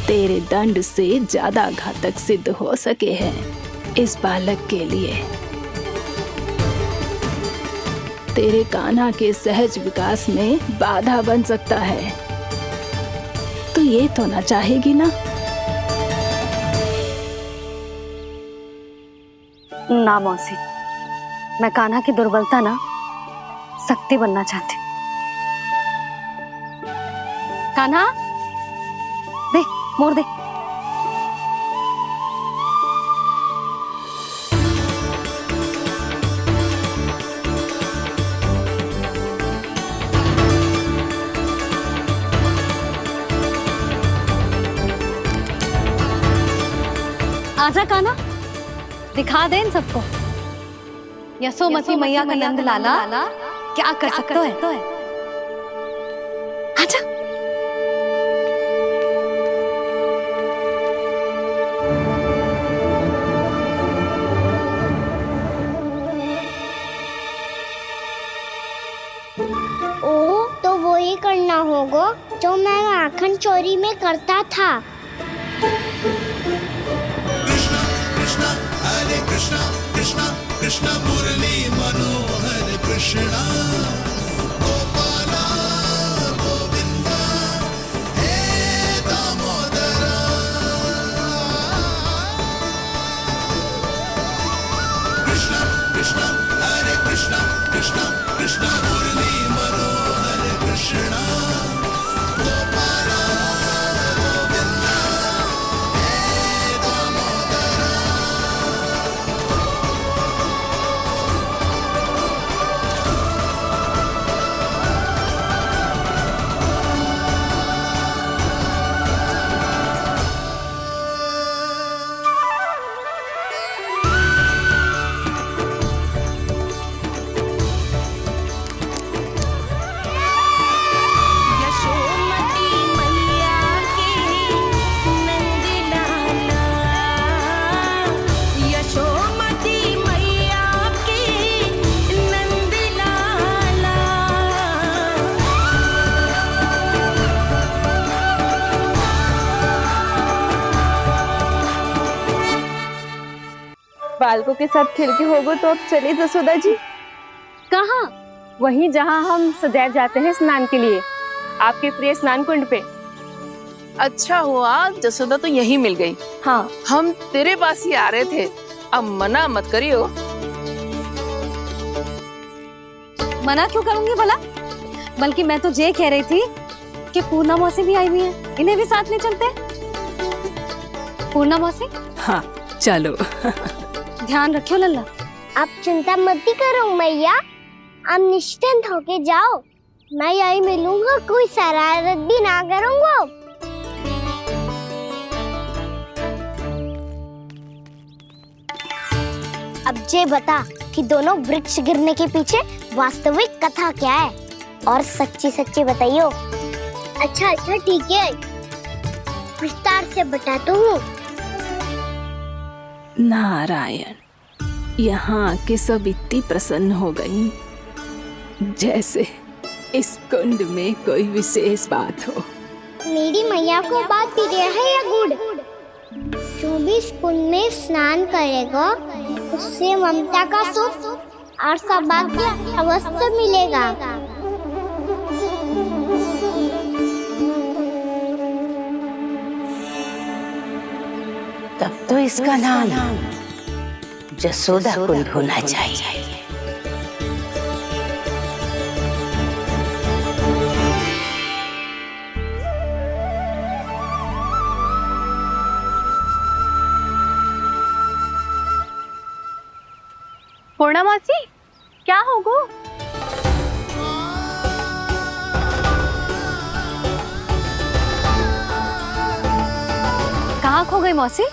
[SPEAKER 4] तेरे दंड से ज्यादा घातक सिद्ध हो सके है इस बालक के लिए। तेरे कान्हा के सहज विकास में बाधा बन सकता है। तो ये तो ना चाहेगी ना?
[SPEAKER 18] ना मौसी, मैं कान्हा की दुर्बलता ना शक्ति बनना चाहती। कान्हा, दे, मोड़ दे। आजा कान्हा, दिखा दे इन सबको यशोमती मैया का नंद लाला क्या कर सकता है। आजा।
[SPEAKER 2] चोरी में करता था।
[SPEAKER 5] कृष्णा हरे कृष्णा कृष्णा कृष्णा मुरली मनोहर कृष्णा गोपाला गोविंदा हे दामोदरा। कृष्णा कृष्णा हरे कृष्णा कृष्णा कृष्णा मुरली मनोहर कृष्णा गोपाला गोविंदा हे दामोदरा।
[SPEAKER 17] यशोमती मैया के नंद लाला, यशोमती मैया के नंद लाला।
[SPEAKER 3] बालकों के साथ खेल के होगो तो अब चले जसोदा जी।
[SPEAKER 10] कहाँ? वहीं जहाँ हम सदैव जाते हैं स्नान के लिए, आपके प्रिय स्नान कुंड पे।
[SPEAKER 9] अच्छा हुआ जसोदा तो यहीं मिल गई।
[SPEAKER 10] हाँ,
[SPEAKER 9] हम तेरे पास ही आ रहे थे, अब मना मत करियो।
[SPEAKER 18] मना क्यों करूंगी भला? बल्कि मैं तो ये कह रही थी कि पूर्णा मौसी भी आई हुई है, इन्हें भी साथ ले चलते हैं। पूर्णा मौसी,
[SPEAKER 4] हाँ चलो।
[SPEAKER 18] ध्यान रखियो लल्ला।
[SPEAKER 2] आप चिंता मत करो मैया, आप निश्चिंत होके जाओ, मैं यही मिलूंगा, कोई शरारत भी ना करूंगा। अब ये बता कि दोनों वृक्ष गिरने के पीछे वास्तविक कथा क्या है, और सच्ची सच्ची बताइयो। अच्छा अच्छा ठीक है, विस्तार से बताता हूँ।
[SPEAKER 4] नारायण, यहाँ के सब इतनी प्रसन्न हो गई जैसे इस कुंड में कोई विशेष बात हो।
[SPEAKER 2] मेरी मैया को बात प्रिय है या गुड़? जो भी इस कुंड में स्नान करेगा उससे ममता का सुख और सौभाग्य अवश्य मिलेगा।
[SPEAKER 19] तब तो इसका नाम जसोदा कुंड होना चाहिए।
[SPEAKER 10] पूर्णा मौसी, क्या होगो?
[SPEAKER 18] कहाँ खो गई मौसी?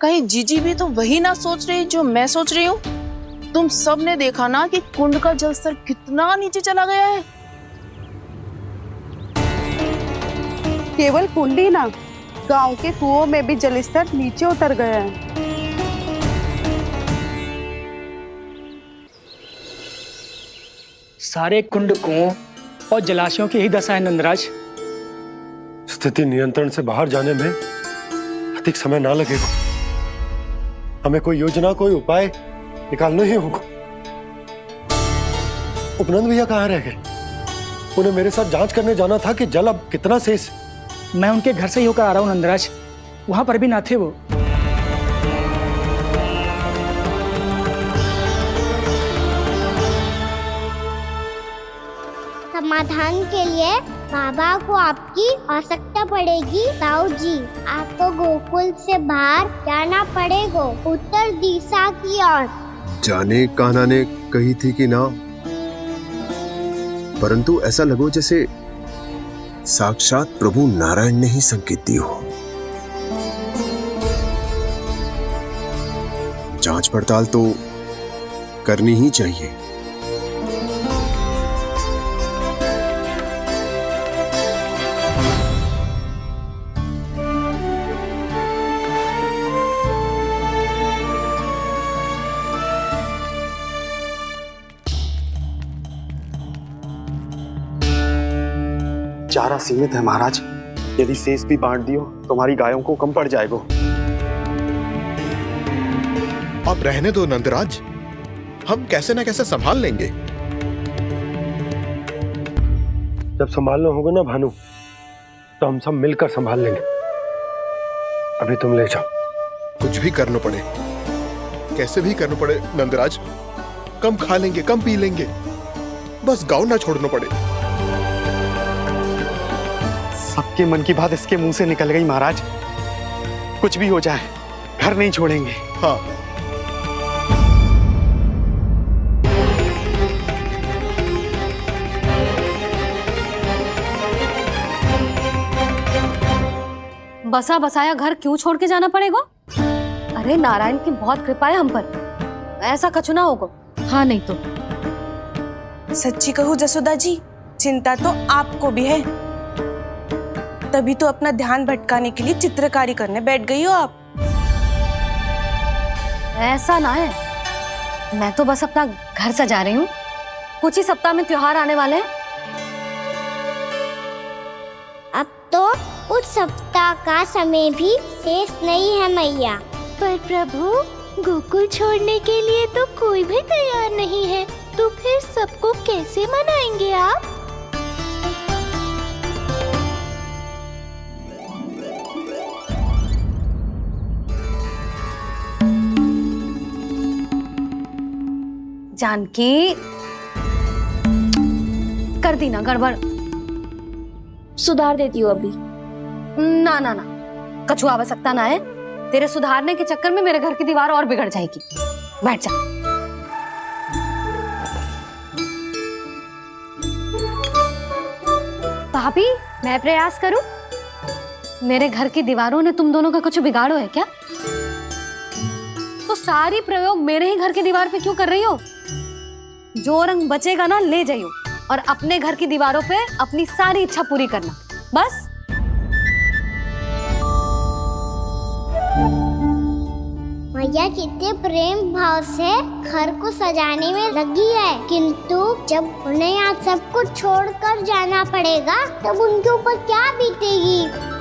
[SPEAKER 9] कहीं जीजी भी तो वही ना सोच रही जो मैं सोच रही हूँ। तुम सब ने देखा ना कि कुंड का जलस्तर कितना नीचे चला गया है।
[SPEAKER 3] केवल कुंड ही ना, गांव के कुओं में भी जलस्तर नीचे उतर गया है।
[SPEAKER 20] सारे कुंड कुओं और जलाशयों की ही दशा है नंदराज।
[SPEAKER 16] स्थिति नियंत्रण से बाहर जाने में अधिक समय ना लगेगा। हमें कोई योजना, कोई उपाय निकालना ही होगा। उपनंद भैया कहाँ रह गए? उन्हें मेरे साथ जांच करने जाना था कि जल अब कितना शेष।
[SPEAKER 20] मैं उनके घर से ही होकर आ रहा हूँ नंदराज, वहां पर भी ना थे वो।
[SPEAKER 2] समाधान के लिए बाबा को आपकी आवश्यकता पड़ेगी। ताऊ जी, आपको गोकुल से बाहर जाना पड़ेगा, उत्तर दिशा की ओर।
[SPEAKER 11] जाने कान्हा ने कही थी कि ना, परंतु ऐसा लगो जैसे साक्षात प्रभु नारायण ने ही संकेत दी हो। जांच पड़ताल तो करनी ही चाहिए।
[SPEAKER 21] चारा सीमित है महाराज। यदि शेष भी बांट दियो तो हमारी गायों को कम पड़ जाएगा।
[SPEAKER 5] अब रहने दो नंदराज, हम कैसे न कैसे संभाल लेंगे।
[SPEAKER 16] जब संभालना होगा ना भानु, तो हम सब मिलकर संभाल लेंगे। अभी तुम ले जाओ।
[SPEAKER 5] कुछ भी करना पड़े, कैसे भी करना पड़े नंदराज, कम खा लेंगे, कम पी लेंगे, बस गांव ना छोड़ना पड़े।
[SPEAKER 21] सबके मन की बात इसके मुंह से निकल गई महाराज। कुछ भी हो जाए घर नहीं छोड़ेंगे।
[SPEAKER 5] हाँ।
[SPEAKER 18] बसा बसाया घर क्यों छोड़ के जाना पड़ेगा? अरे नारायण की बहुत कृपा है हम पर, ऐसा कछु ना होगा। हाँ नहीं तो
[SPEAKER 22] सच्ची कहूँ जसोदा जी, चिंता तो आपको भी है, तभी तो अपना ध्यान भटकाने के लिए चित्रकारी करने बैठ गई हो आप।
[SPEAKER 18] ऐसा ना है, मैं तो बस अपना घर सजा रही हूँ। कुछ ही सप्ताह में त्योहार आने वाले हैं।
[SPEAKER 2] अब तो उस सप्ताह का समय भी शेष नहीं है मैया।
[SPEAKER 17] पर प्रभु, गोकुल छोड़ने के लिए तो कोई भी तैयार नहीं है, तो फिर सबको कैसे मनाएंगे आप?
[SPEAKER 18] जानकी, कर दी ना गड़बड़।
[SPEAKER 10] सुधार देती हूँ अभी।
[SPEAKER 18] ना ना ना, कछु आवश्यकता ना है। तेरे सुधारने के चक्कर में मेरे घर की दीवार और बिगड़ जाएगी। बैठ जा। भाभी, मैं प्रयास करूं? मेरे घर की दीवारों ने तुम दोनों का कुछ बिगाड़ो है क्या? तो सारी प्रयोग मेरे ही घर की दीवार पे क्यों कर रही हो? जो रंग बचेगा ना ले जाइयो, और अपने घर की दीवारों पे अपनी सारी इच्छा पूरी करना, बस।
[SPEAKER 2] मैया कितने प्रेम भाव से घर को सजाने में लगी है, किंतु जब उन्हें यहाँ सब कुछ छोड़कर जाना पड़ेगा तब उनके ऊपर क्या बीतेगी।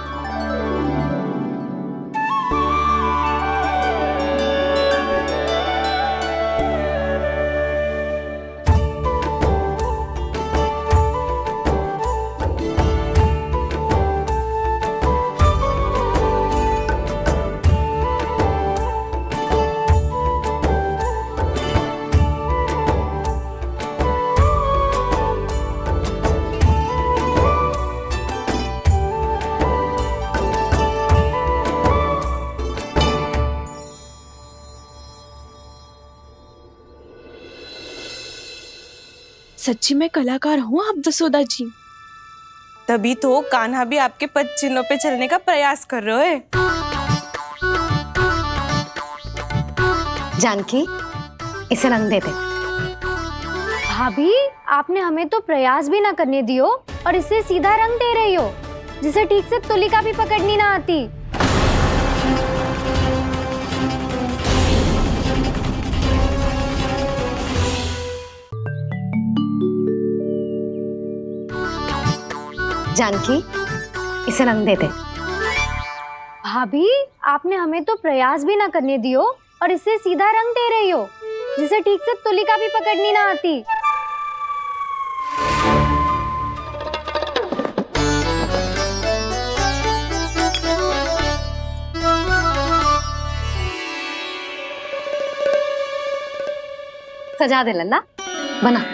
[SPEAKER 22] सच्ची में कलाकार हूँ आप जसोदा जी, तभी तो कान्हा भी आपके पद चिन्हों पे चलने का प्रयास कर रहे है।
[SPEAKER 18] जानकी, इसे रंग दे दे।
[SPEAKER 1] भाभी, आपने हमें तो प्रयास भी ना करने दियो और इसे सीधा रंग दे रही हो, जिसे ठीक से तुलिका भी पकड़नी ना आती।
[SPEAKER 18] जानकी, इसे रंग दे दे।
[SPEAKER 1] भाभी, आपने हमें तो प्रयास भी ना करने दियो और इसे सीधा रंग दे रही हो, जिसे ठीक से तुलिका भी पकड़नी ना आती।
[SPEAKER 18] सजा दे लल्ला, बना।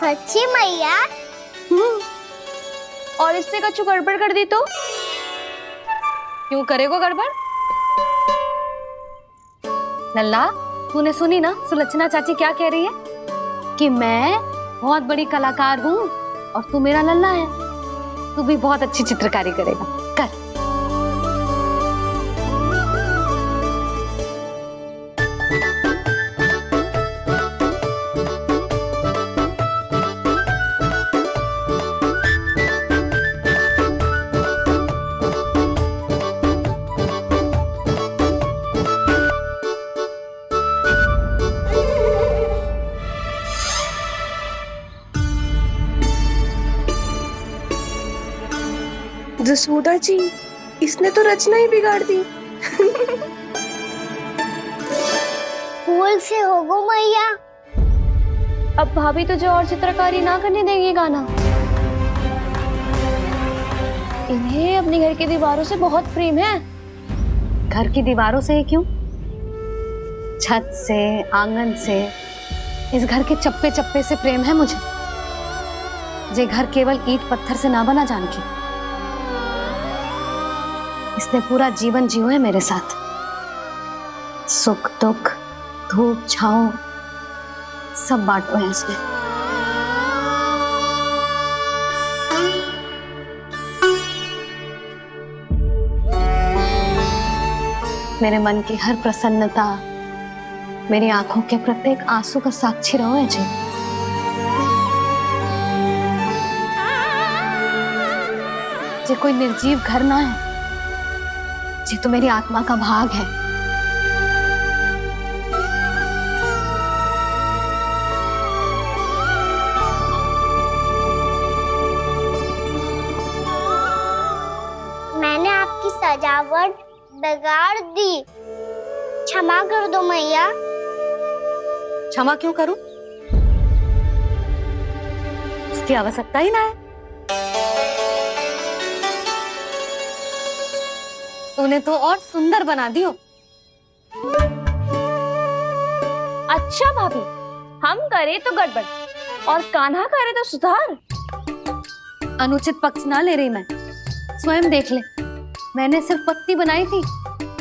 [SPEAKER 2] सच्ची मैया?
[SPEAKER 22] और इसने कछु गड़बड़ कर दी तो?
[SPEAKER 18] क्यों करेगो गड़बड़? लल्ला, तूने सुनी ना सुलक्षणा चाची क्या कह रही है? कि मैं बहुत बड़ी कलाकार हूँ और तू मेरा लल्ला है, तू भी बहुत अच्छी चित्रकारी करेगा। कर।
[SPEAKER 22] जसोदा जी, इसने तो रचना ही बिगाड़ दी।
[SPEAKER 2] फूल से होगो मैया।
[SPEAKER 10] अब भाभी तुझे और चित्रकारी ना करने देंगी गाना। इन्हें अपने घर की दीवारों से बहुत प्रेम है।
[SPEAKER 18] घर की दीवारों से क्यों? छत से, आंगन से, इस घर के चप्पे चप्पे से प्रेम है मुझे। जे घर केवल ईंट पत्थर से ना बना जानकी। इसने पूरा जीवन जियो है मेरे साथ। सुख दुख, धूप छांव सब बांटो है इसने। मेरे मन की हर प्रसन्नता, मेरी आंखों के प्रत्येक आंसू का साक्षी रहो है जी। जे कोई निर्जीव घर ना है, जे तो मेरी आत्मा का भाग है।
[SPEAKER 2] मैंने आपकी सजावट बिगाड़ दी, क्षमा कर दो मैया।
[SPEAKER 18] क्षमा क्यों करूं? इसकी आवश्यकता ही ना है। तूने तो और सुंदर बना दियो।
[SPEAKER 10] अच्छा भाभी, हम करे तो गड़बड़ और कान्हा करे तो सुधार।
[SPEAKER 18] अनुचित पक्ष ना ले रही मैं, स्वयं देख ले। मैंने सिर्फ पत्ती बनाई थी,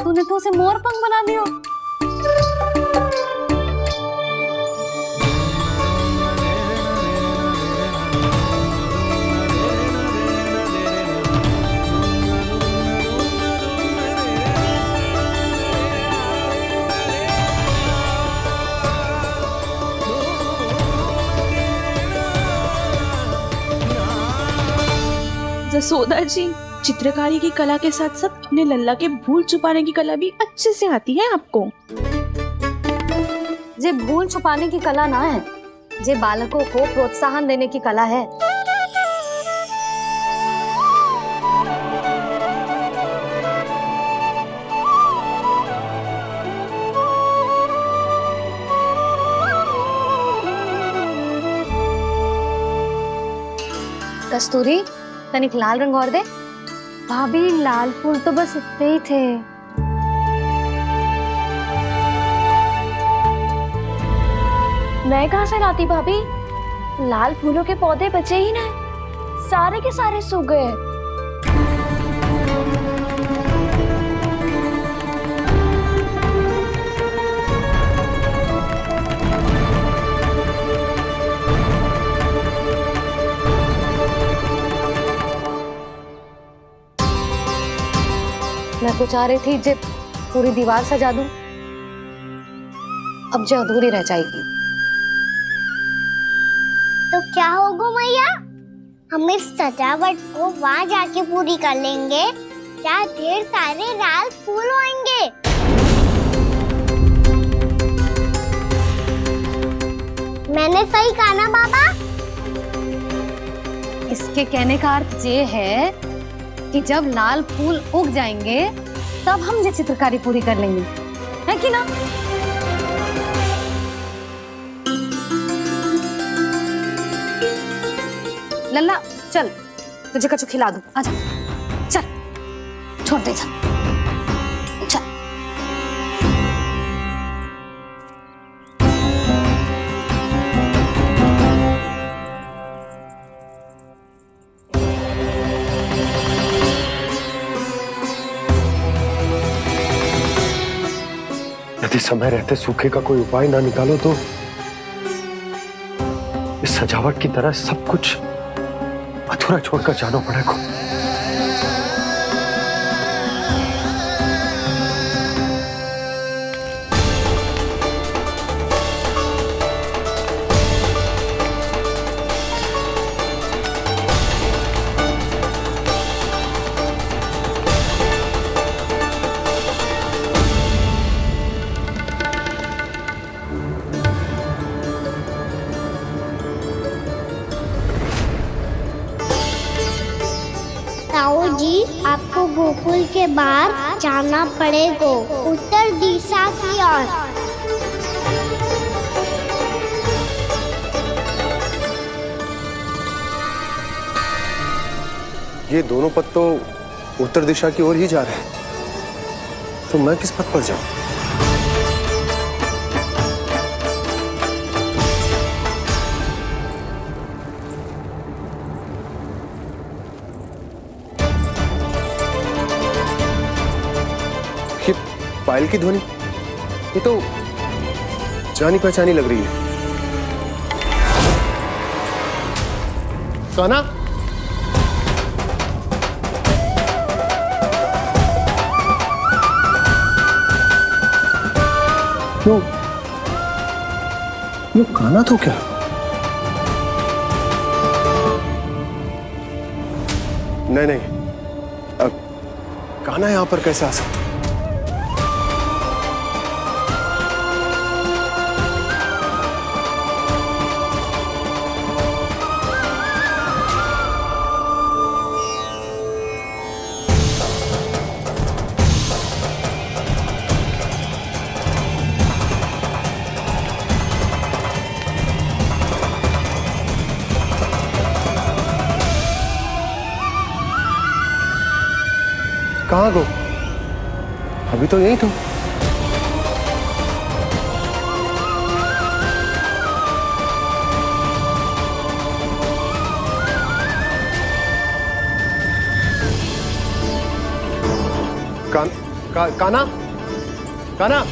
[SPEAKER 18] तूने तो उसे मोर पंख बना दियो।
[SPEAKER 22] जसोदा जी, चित्रकारी की कला के साथ साथ अपने लल्ला के भूल छुपाने की कला भी अच्छे से आती है आपको।
[SPEAKER 18] जे भूल छुपाने की कला ना है, जे बालकों को प्रोत्साहन देने की कला है। कस्तूरी, तनिक लाल रंग और दे। भाभी, लाल फूल तो बस इतने ही थे।
[SPEAKER 10] मैं कहाँ से लाती भाभी? लाल फूलों के पौधे बचे ही ना, सारे के सारे सूख गए।
[SPEAKER 18] मैं तो चाह रही थी जब पूरी दीवार सजा दूं, अब जो अधूरी रह जाएगी।
[SPEAKER 2] तो क्या होगा मैया? हम इस सजावट को वहाँ जाके पूरी कर लेंगे, जहाँ ढेर सारे लाल फूल होंगे। मैंने सही कहा ना बाबा?
[SPEAKER 18] इसके कहने का अर्थ ये है कि जब लाल फूल उग जाएंगे तब हम ये चित्रकारी पूरी कर लेंगे, है कि ना? लल्ला चल, तुझे कछु खिला दूं। आजा, चल, छोड़ दे, चल।
[SPEAKER 16] यदि समय रहते सूखे का कोई उपाय ना निकालो तो इस सजावट की तरह सब कुछ अधूरा छोड़कर जाना पड़ेगा।
[SPEAKER 2] गोकुल के बाहर जाना पड़ेगा, उत्तर दिशा की ओर।
[SPEAKER 11] ये दोनों पथ तो उत्तर दिशा की ओर ही जा रहे हैं, तो मैं किस पथ पर जाऊं? ये पायल की ध्वनि, ये तो जानी पहचानी लग रही है।
[SPEAKER 5] कान्हा,
[SPEAKER 11] ये कान्हा तो क्या? नहीं, अब कान्हा यहां पर कैसे आ सकता? कहाँ गो? अभी तो यही तो। कान्हा, कान्हा,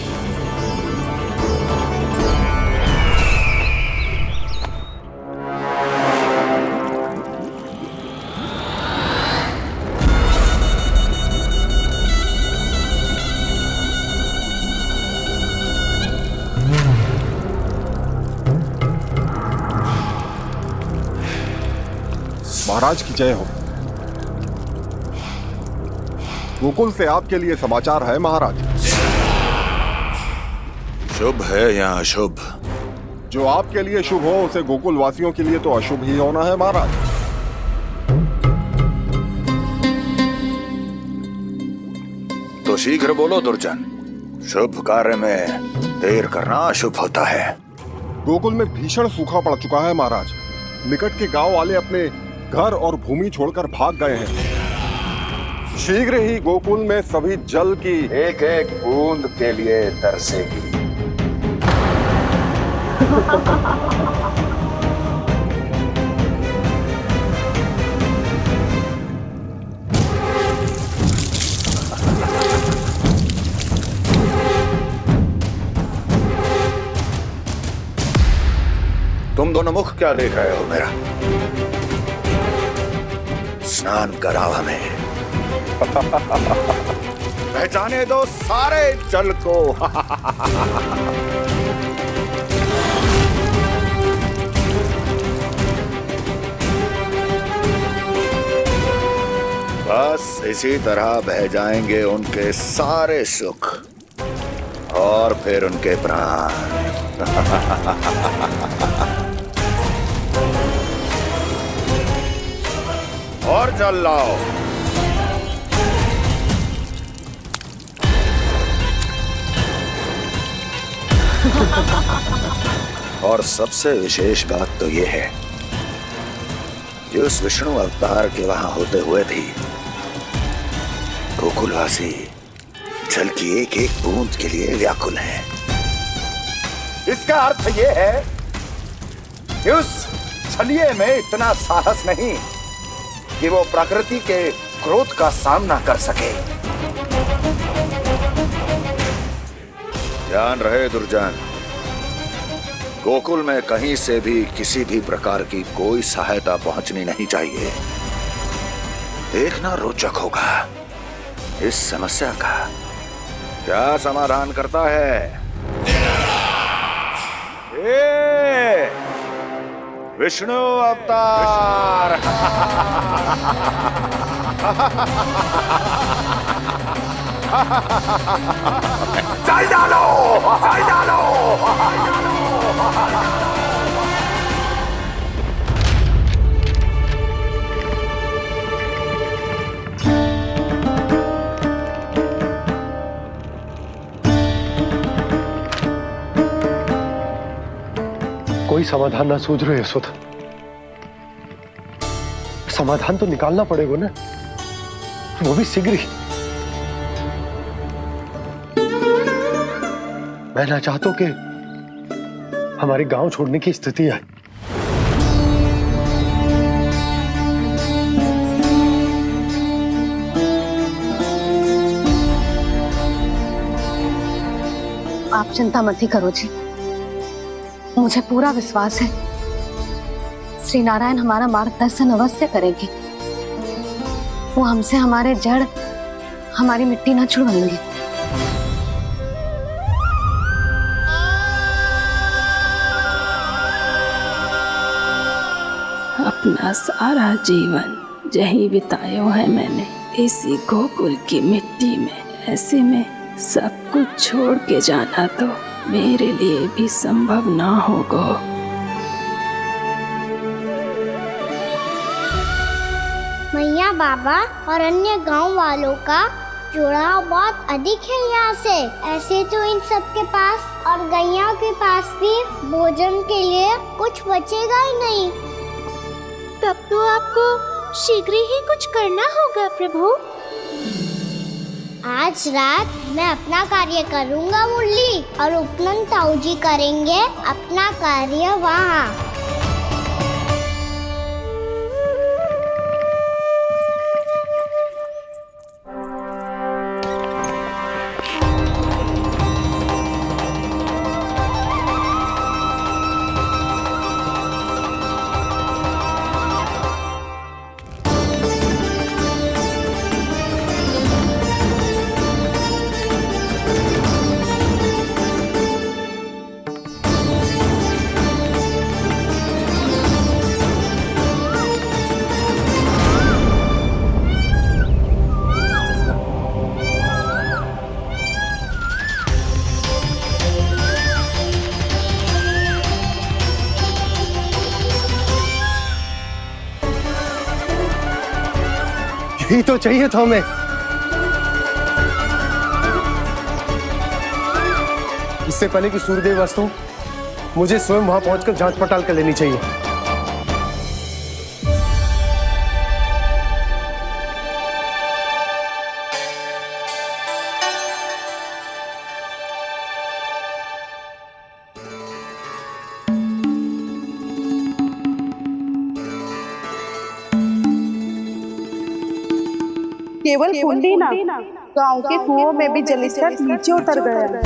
[SPEAKER 6] महाराज की जय हो। गोकुल से आपके लिए समाचार है महाराज।
[SPEAKER 14] शुभ है या अशुभ?
[SPEAKER 6] जो आपके लिए शुभ हो उसे गोकुल वासियों के लिए तो अशुभ ही होना है महाराज।
[SPEAKER 14] तो शीघ्र बोलो दुर्जन, शुभ कार्य में देर करना अशुभ होता है।
[SPEAKER 6] गोकुल में भीषण सूखा पड़ चुका है महाराज। निकट के गांव वाले अपने घर और भूमि छोड़कर भाग गए हैं। शीघ्र ही गोकुल में सभी जल की
[SPEAKER 14] एक एक बूंद के लिए तरसेगी। तुम दोनों मुख क्या देख रहे हो मेरा? स्नान कराओ हमें। पहचाने दो सारे जल को। बस इसी तरह बह जाएंगे उनके सारे सुख और फिर उनके प्राण। और जल लाओ। और सबसे विशेष बात तो यह है कि उस विष्णु अवतार के वहां होते हुए भी गोकुलवासी जल की एक एक बूंद के लिए व्याकुल हैं। इसका अर्थ यह है कि उस छलिए में इतना साहस नहीं कि वो प्रकृति के क्रोध का सामना कर सके। ध्यान रहे दुर्जन, गोकुल में कहीं से भी किसी भी प्रकार की कोई सहायता पहुंचनी नहीं चाहिए। देखना रोचक होगा इस समस्या का क्या समाधान करता है। विष्णु अवतार। चल डालो, चल डालो।
[SPEAKER 16] कोई समाधान ना सूझ रहे यशोदा। समाधान तो निकालना पड़ेगा ना, वो भी शीघ्र ही। मैं ना चाहता हूं कि हमारे गांव छोड़ने की स्थिति आए।
[SPEAKER 18] आप चिंता मत ही करो जी, मुझे पूरा विश्वास है श्री नारायण हमारा मार्गदर्शन अवश्य करेंगे। वो हमसे हमारे जड़, हमारी मिट्टी न छुड़वाएंगे।
[SPEAKER 4] अपना सारा जीवन यही बिताया है मैंने, इसी गोकुल की मिट्टी में। ऐसे में सब कुछ छोड़ के जाना तो मेरे लिए भी संभव ना होगा।
[SPEAKER 2] मैया, बाबा और अन्य गांव वालों का जुड़ाव बहुत अधिक है यहाँ से। ऐसे तो इन सब के पास और गैया के पास भी भोजन के लिए कुछ बचेगा ही नहीं।
[SPEAKER 17] तब तो आपको शीघ्र ही कुछ करना होगा प्रभु।
[SPEAKER 2] आज रात मैं अपना कार्य करूँगा मुरली, और उपनंद ताऊ जी करेंगे अपना कार्य वहाँ।
[SPEAKER 21] यही तो चाहिए था हमें। इससे पहले कि सूर्यदेव अस्त हो, मुझे स्वयं वहां पहुंचकर जांच पड़ताल कर लेनी चाहिए।
[SPEAKER 22] केवल कुंडी ना, गांव के कुओं में भी जलस्तर नीचे उतर गया।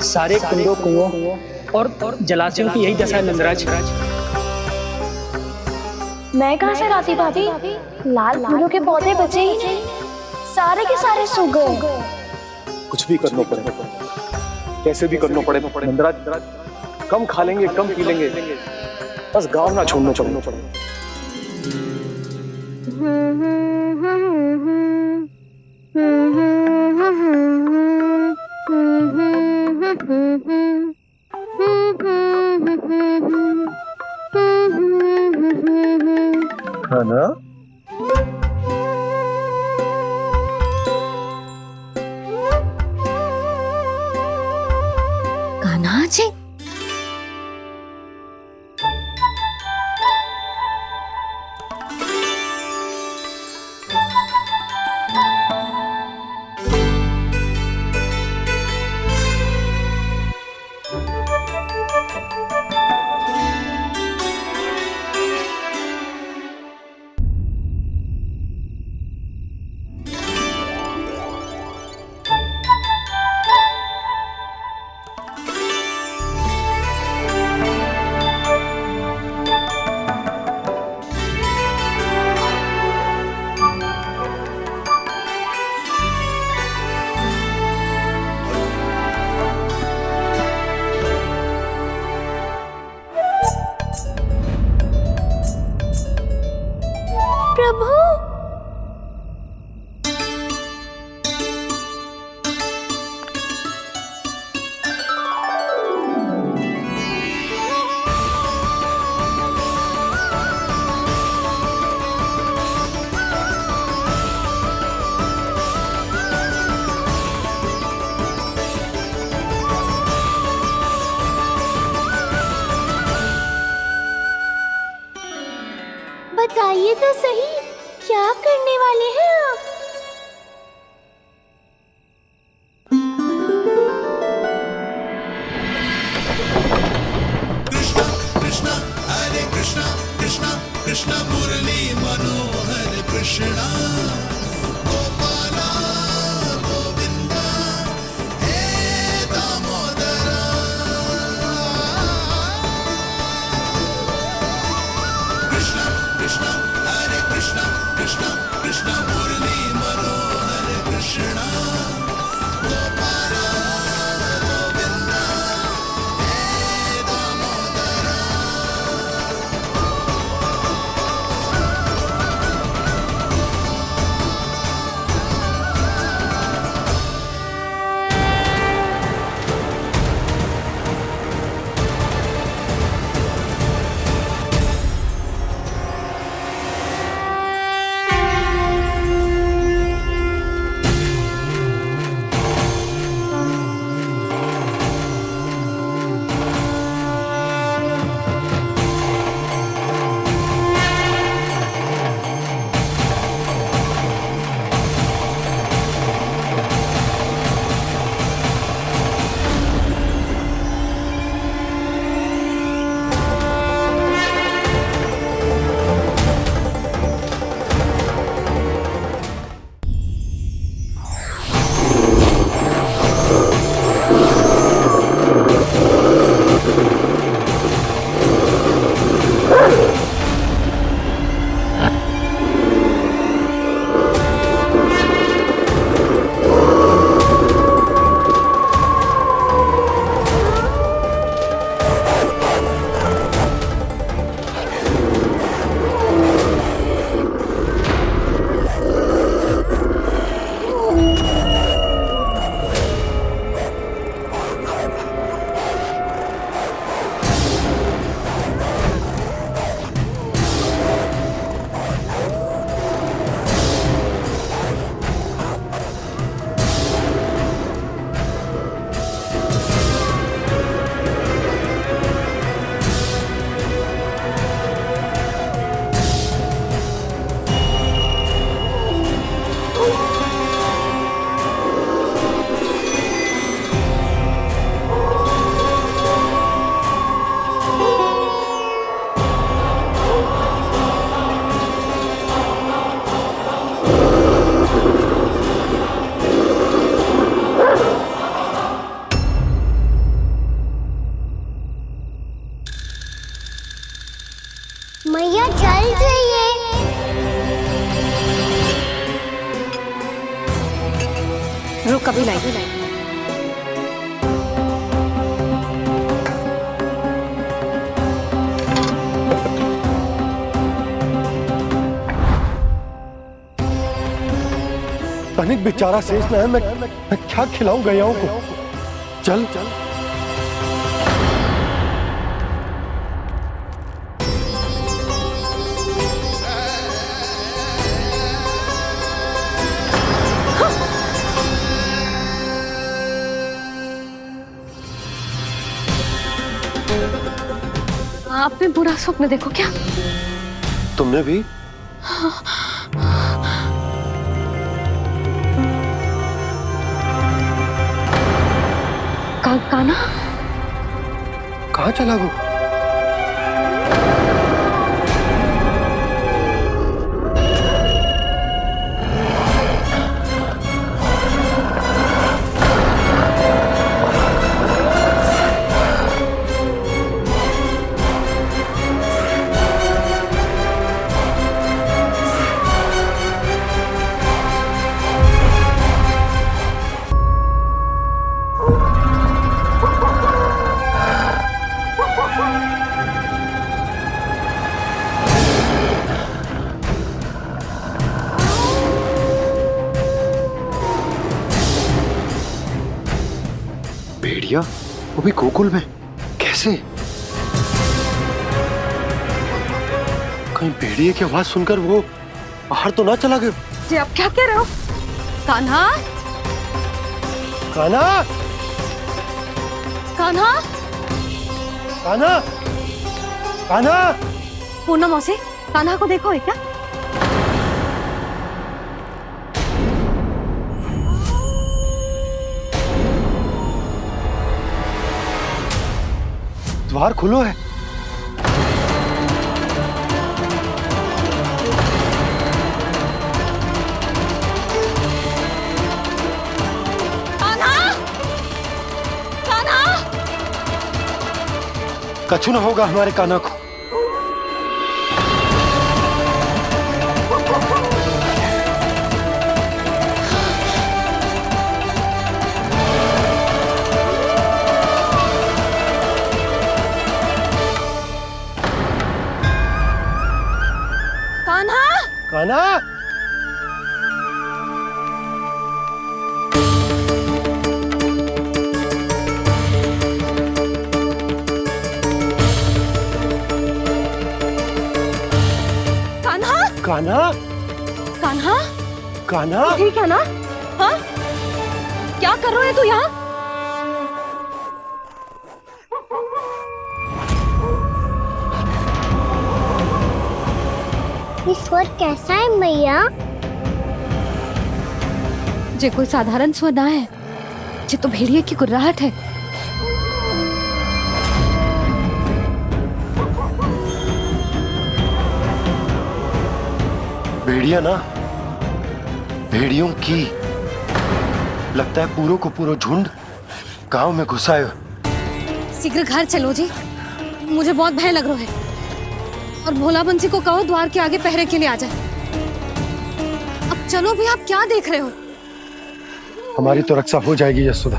[SPEAKER 20] सारे कुंडों, कुओं और जलाशयों की यही दशा है नंदराज।
[SPEAKER 10] मैं कहाँ से लाती भाभी? लाल फूलों के पौधे बचे ही नहीं, सारे के सारे सूख गए।
[SPEAKER 7] कुछ भी करना पड़ेगा, कैसे भी करना पड़ेगा नंदराज। कम खा लेंगे, कम पी लेंगे, बस गांव ना छोड़ना पड़ेगा। है ना?
[SPEAKER 1] कान्हा जी,
[SPEAKER 17] बताइए तो सही, क्या करने वाले हैं आप?
[SPEAKER 12] कृष्णा हरे कृष्णा कृष्णा कृष्णा मुरली मनोहर कृष्णा गोपाला गोविंदा हे दामोदरा कृष्णा कृष्णा हरे कृष्णा कृष्णा कृष्णा मुरली मनोहर कृष्णा गोपाला गोविंदा हे दामोदरा
[SPEAKER 2] मैया चल जाइए।
[SPEAKER 18] रुक कभी लाई।
[SPEAKER 16] तनिक बेचारा शेष न है, मैं क्या खिलाऊं गयाओं को। चल चल
[SPEAKER 18] आपने बुरा स्वप्न देखो क्या?
[SPEAKER 16] तुमने भी?
[SPEAKER 18] काना
[SPEAKER 16] कहाँ चला वो? भेड़िया वो भी गोकुल में कैसे? कहीं भेड़िए की आवाज सुनकर वो बाहर तो ना चला गया?
[SPEAKER 18] जी आप क्या कह रहे हो? कान्हा
[SPEAKER 16] कान्हा
[SPEAKER 18] कान्हा
[SPEAKER 16] कान्हा कान्हा
[SPEAKER 18] पूनम मौसी, कान्हा को देखो है क्या?
[SPEAKER 16] द्वार खुलो है। कछु ना होगा हमारे कान्हा को।
[SPEAKER 10] कान्हा,
[SPEAKER 16] कान्हा, कान्हा,
[SPEAKER 10] कान्हा,
[SPEAKER 16] कान्हा,
[SPEAKER 10] ठीक है ना? हाँ? क्या कर रहे हो तू यहाँ?
[SPEAKER 2] ये स्वर कैसा है मैया?
[SPEAKER 1] जे कोई साधारण स्वर ना है, जे तो भेड़िए की गुर्राहट है।
[SPEAKER 16] भेड़िया ना, भेड़ियों की। लगता है पूरो को पूरो झुंड गांव में घुसा है।
[SPEAKER 18] शीघ्र घर चलो जी, मुझे बहुत भय लग रहा है। और भोला बंसी को कहो द्वार के आगे पहरे के लिए आ जाए। अब चलो भी, आप क्या देख रहे हो?
[SPEAKER 16] हमारी तो रक्षा हो जाएगी यशोदा,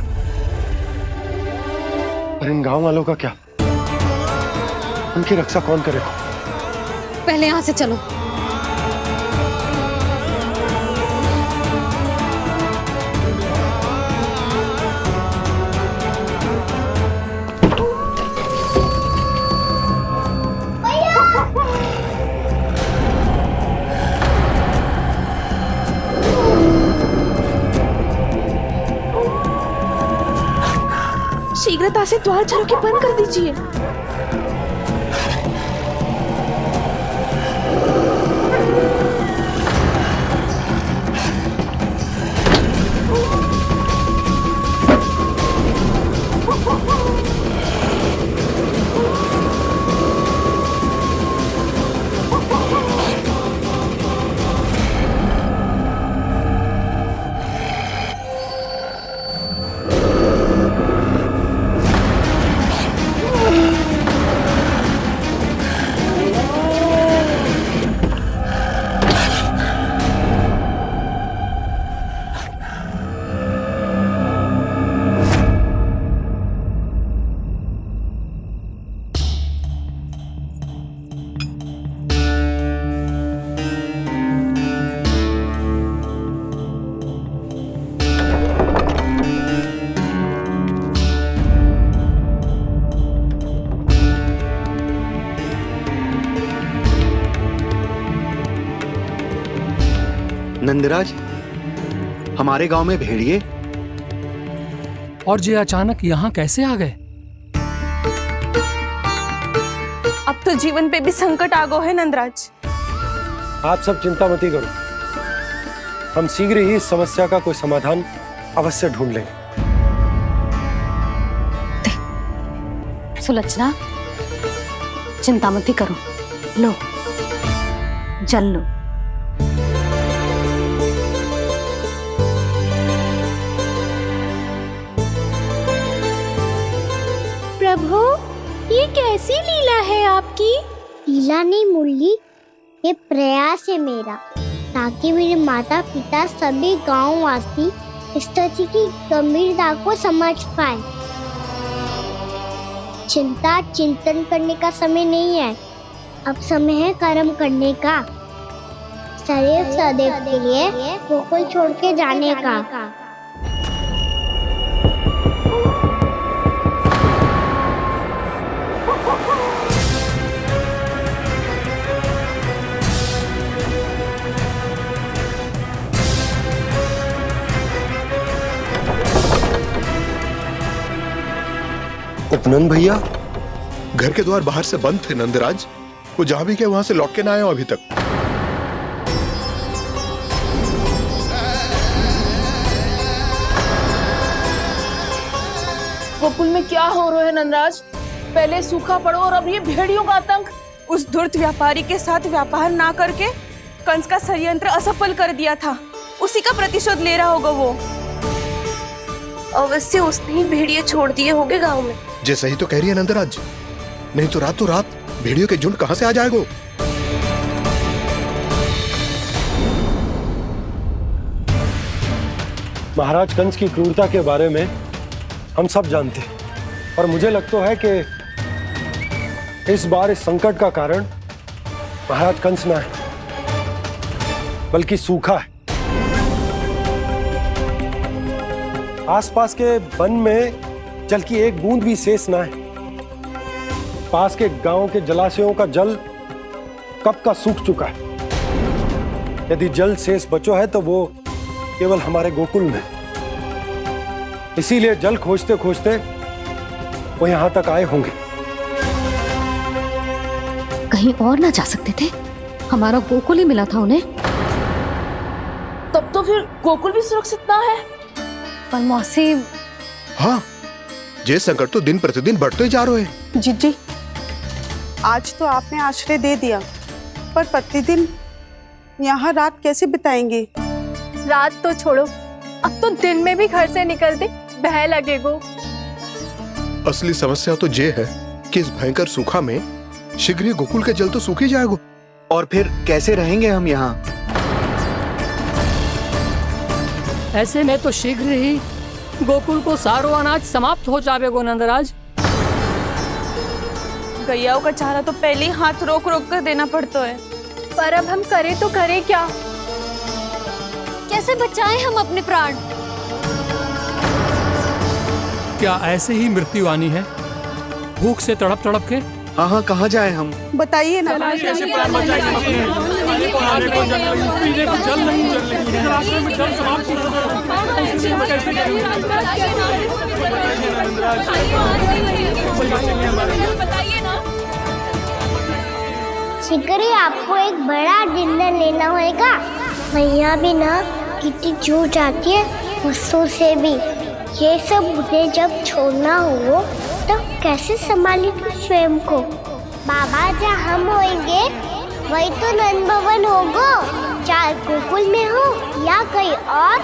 [SPEAKER 16] पर इन गांव वालों का क्या? उनकी रक्षा कौन करेगा?
[SPEAKER 18] पहले यहाँ से चलो।
[SPEAKER 10] शीघ्रता से द्वार चारों के बंद कर दीजिए।
[SPEAKER 11] नंदराज, हमारे गांव में भेड़िए
[SPEAKER 8] और जे अचानक यहाँ कैसे आ गए?
[SPEAKER 22] अब तो जीवन पे भी संकट आ गो है नंदराज।
[SPEAKER 16] आप सब चिंता मत करो, हम शीघ्र ही इस समस्या का कोई समाधान अवश्य ढूंढ लेंगे।
[SPEAKER 18] सुलक्षणा, चिंता मत करो, लो जल लो।
[SPEAKER 17] प्रभु, ये कैसी लीला है आपकी?
[SPEAKER 2] लीला नहीं मुरली, ये प्रयास है मेरा, ताकि मेरे माता पिता सभी गांव वासी स्थिति की गंभीरता को समझ पाए। चिंता चिंतन करने का समय नहीं है, अब समय है कर्म करने का, सदैव सदैव के लिए गोकुल छोड़ के जाने का।
[SPEAKER 5] उपनंद भैया, घर के द्वार बाहर से बंद थे नंदराज, वो जहां भी गए वहां से लौट के ना आए हो अभी तक।
[SPEAKER 9] गोकुल में क्या हो रहा है नंदराज?
[SPEAKER 22] पहले सूखा पड़ो और अब ये भेड़ियों का आतंक। उस धूर्त व्यापारी के साथ व्यापार ना करके कंस का षड्यंत्र असफल कर दिया था, उसी का प्रतिशोध ले रहा होगा वो।
[SPEAKER 10] अवश्य उसने ही भेड़िए छोड़ दिए होंगे गांव में।
[SPEAKER 5] जैसा ही तो कह रही है नंदराज, नहीं तो रात भेड़ियों के झुंड कहां से आ जाएगा।
[SPEAKER 16] महाराज कंस की क्रूरता के बारे में हम सब जानते हैं, और मुझे लगता है कि इस बार इस संकट का कारण महाराज कंस ना है, बल्कि सूखा है। आसपास के वन में जल की एक बूंद भी शेष ना है। पास के गांव के जलाशयों का जल कब का सूख चुका है। यदि जल शेष बचो है तो वो केवल हमारे गोकुल में। इसीलिए जल खोजते खोजते वो यहां तक आए होंगे।
[SPEAKER 18] कहीं और ना जा सकते थे? हमारा गोकुल ही मिला था उन्हें।
[SPEAKER 22] तब तो फिर गोकुल भी सुरक्षित ना है।
[SPEAKER 18] पर मौसी,
[SPEAKER 5] हाँ, ये संकट तो दिन प्रतिदिन बढ़ते जा रहे हैं।
[SPEAKER 13] जीजी, आज तो आपने आश्रय दे दिया, पर प्रतिदिन यहाँ रात कैसे बिताएंगे?
[SPEAKER 15] रात तो छोड़ो, अब तो दिन में भी घर से निकलते भय लगेगो।
[SPEAKER 5] असली समस्या तो ये है कि इस भयंकर सूखा में शीघ्र ही गोकुल के जल तो सूख ही जाएगा।
[SPEAKER 21] और फिर कैसे रहेंगे हम यहाँ?
[SPEAKER 8] ऐसे में तो शीघ्र ही गोकुल को सारो अनाज समाप्त हो जाएगो नंदराज।
[SPEAKER 22] गैयाओं का चारा तो पहले ही हाथ रोक रोक कर देना पड़ता है।
[SPEAKER 15] पर अब हम करें तो करें क्या?
[SPEAKER 18] कैसे बचाएं हम अपने प्राण?
[SPEAKER 8] क्या ऐसे ही मृत्यु आनी है, भूख से तड़प तड़प के?
[SPEAKER 21] हाँ, कहाँ जाएं हम?
[SPEAKER 13] बताइए ना।
[SPEAKER 2] शीघ्र ही आपको एक बड़ा डिनर लेना होगा। मैया भी ना कितनी जूझ जाती है गुस्सों से भी। ये सब उन्हें जब छोड़ना हो तो कैसे संभाली तू स्वयं को? बाबा जहाँ हम होंगे वही तो नंद भवन होगा, चाहे गोकुल में हो या कहीं और।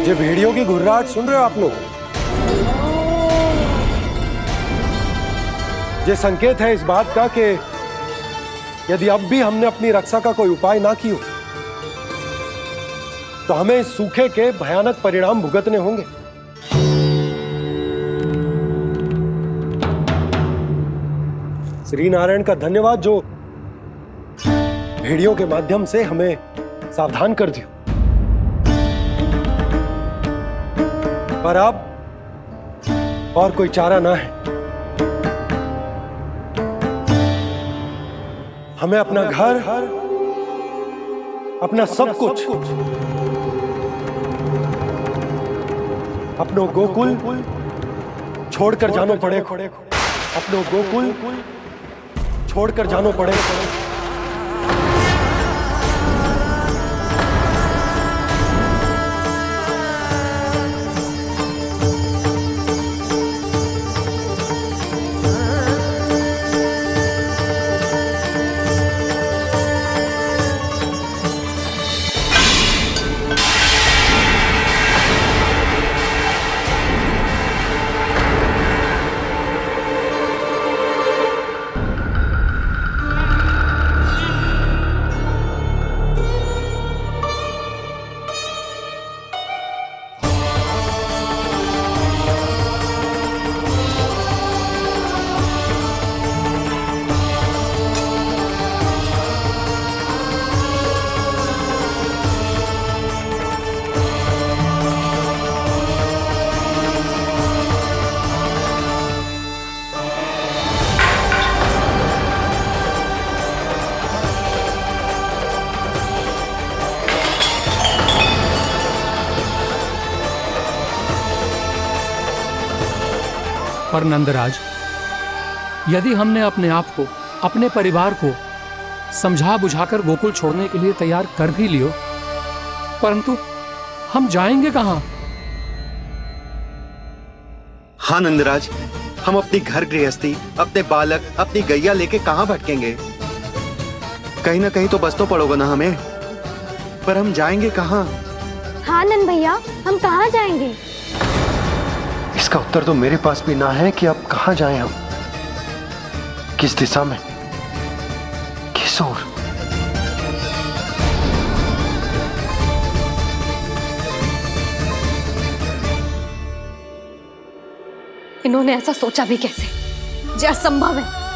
[SPEAKER 16] ये भेड़ियों की घुर्राहट सुन रहे हो आप लोग? ये संकेत है इस बात का कि यदि अब भी हमने अपनी रक्षा का कोई उपाय ना किया तो हमें इस सूखे के भयानक परिणाम भुगतने होंगे। श्री नारायण का धन्यवाद जो भेड़ियों के माध्यम से हमें सावधान कर दिया। पर अब और कोई चारा ना है। हमें अपना घर, अपना सब कुछ, अपनो गोकुल छोड़कर जानो पड़े। अपनो गोकुल छोड़कर जानो पड़े।
[SPEAKER 8] पर नंदराज, यदि हमने अपने आप को, अपने परिवार को समझा बुझाकर गोकुल छोड़ने के लिए तैयार कर भी लियो, परंतु हम जाएंगे कहां?
[SPEAKER 21] हाँ नंदराज, हम अपनी घर गृहस्थी, अपने बालक, अपनी गैया लेके कहां भटकेंगे? कहीं ना कहीं तो बस तो पड़ोगे ना हमें, पर हम जाएंगे कहां?
[SPEAKER 17] हाँ नंद भैया, हम कहाँ जाएंगे?
[SPEAKER 16] इसका उत्तर तो मेरे पास भी ना है कि अब कहां जाएं हम, किस दिशा में, किस ओर।
[SPEAKER 18] इन्होंने ऐसा सोचा भी कैसे, जो असंभव है।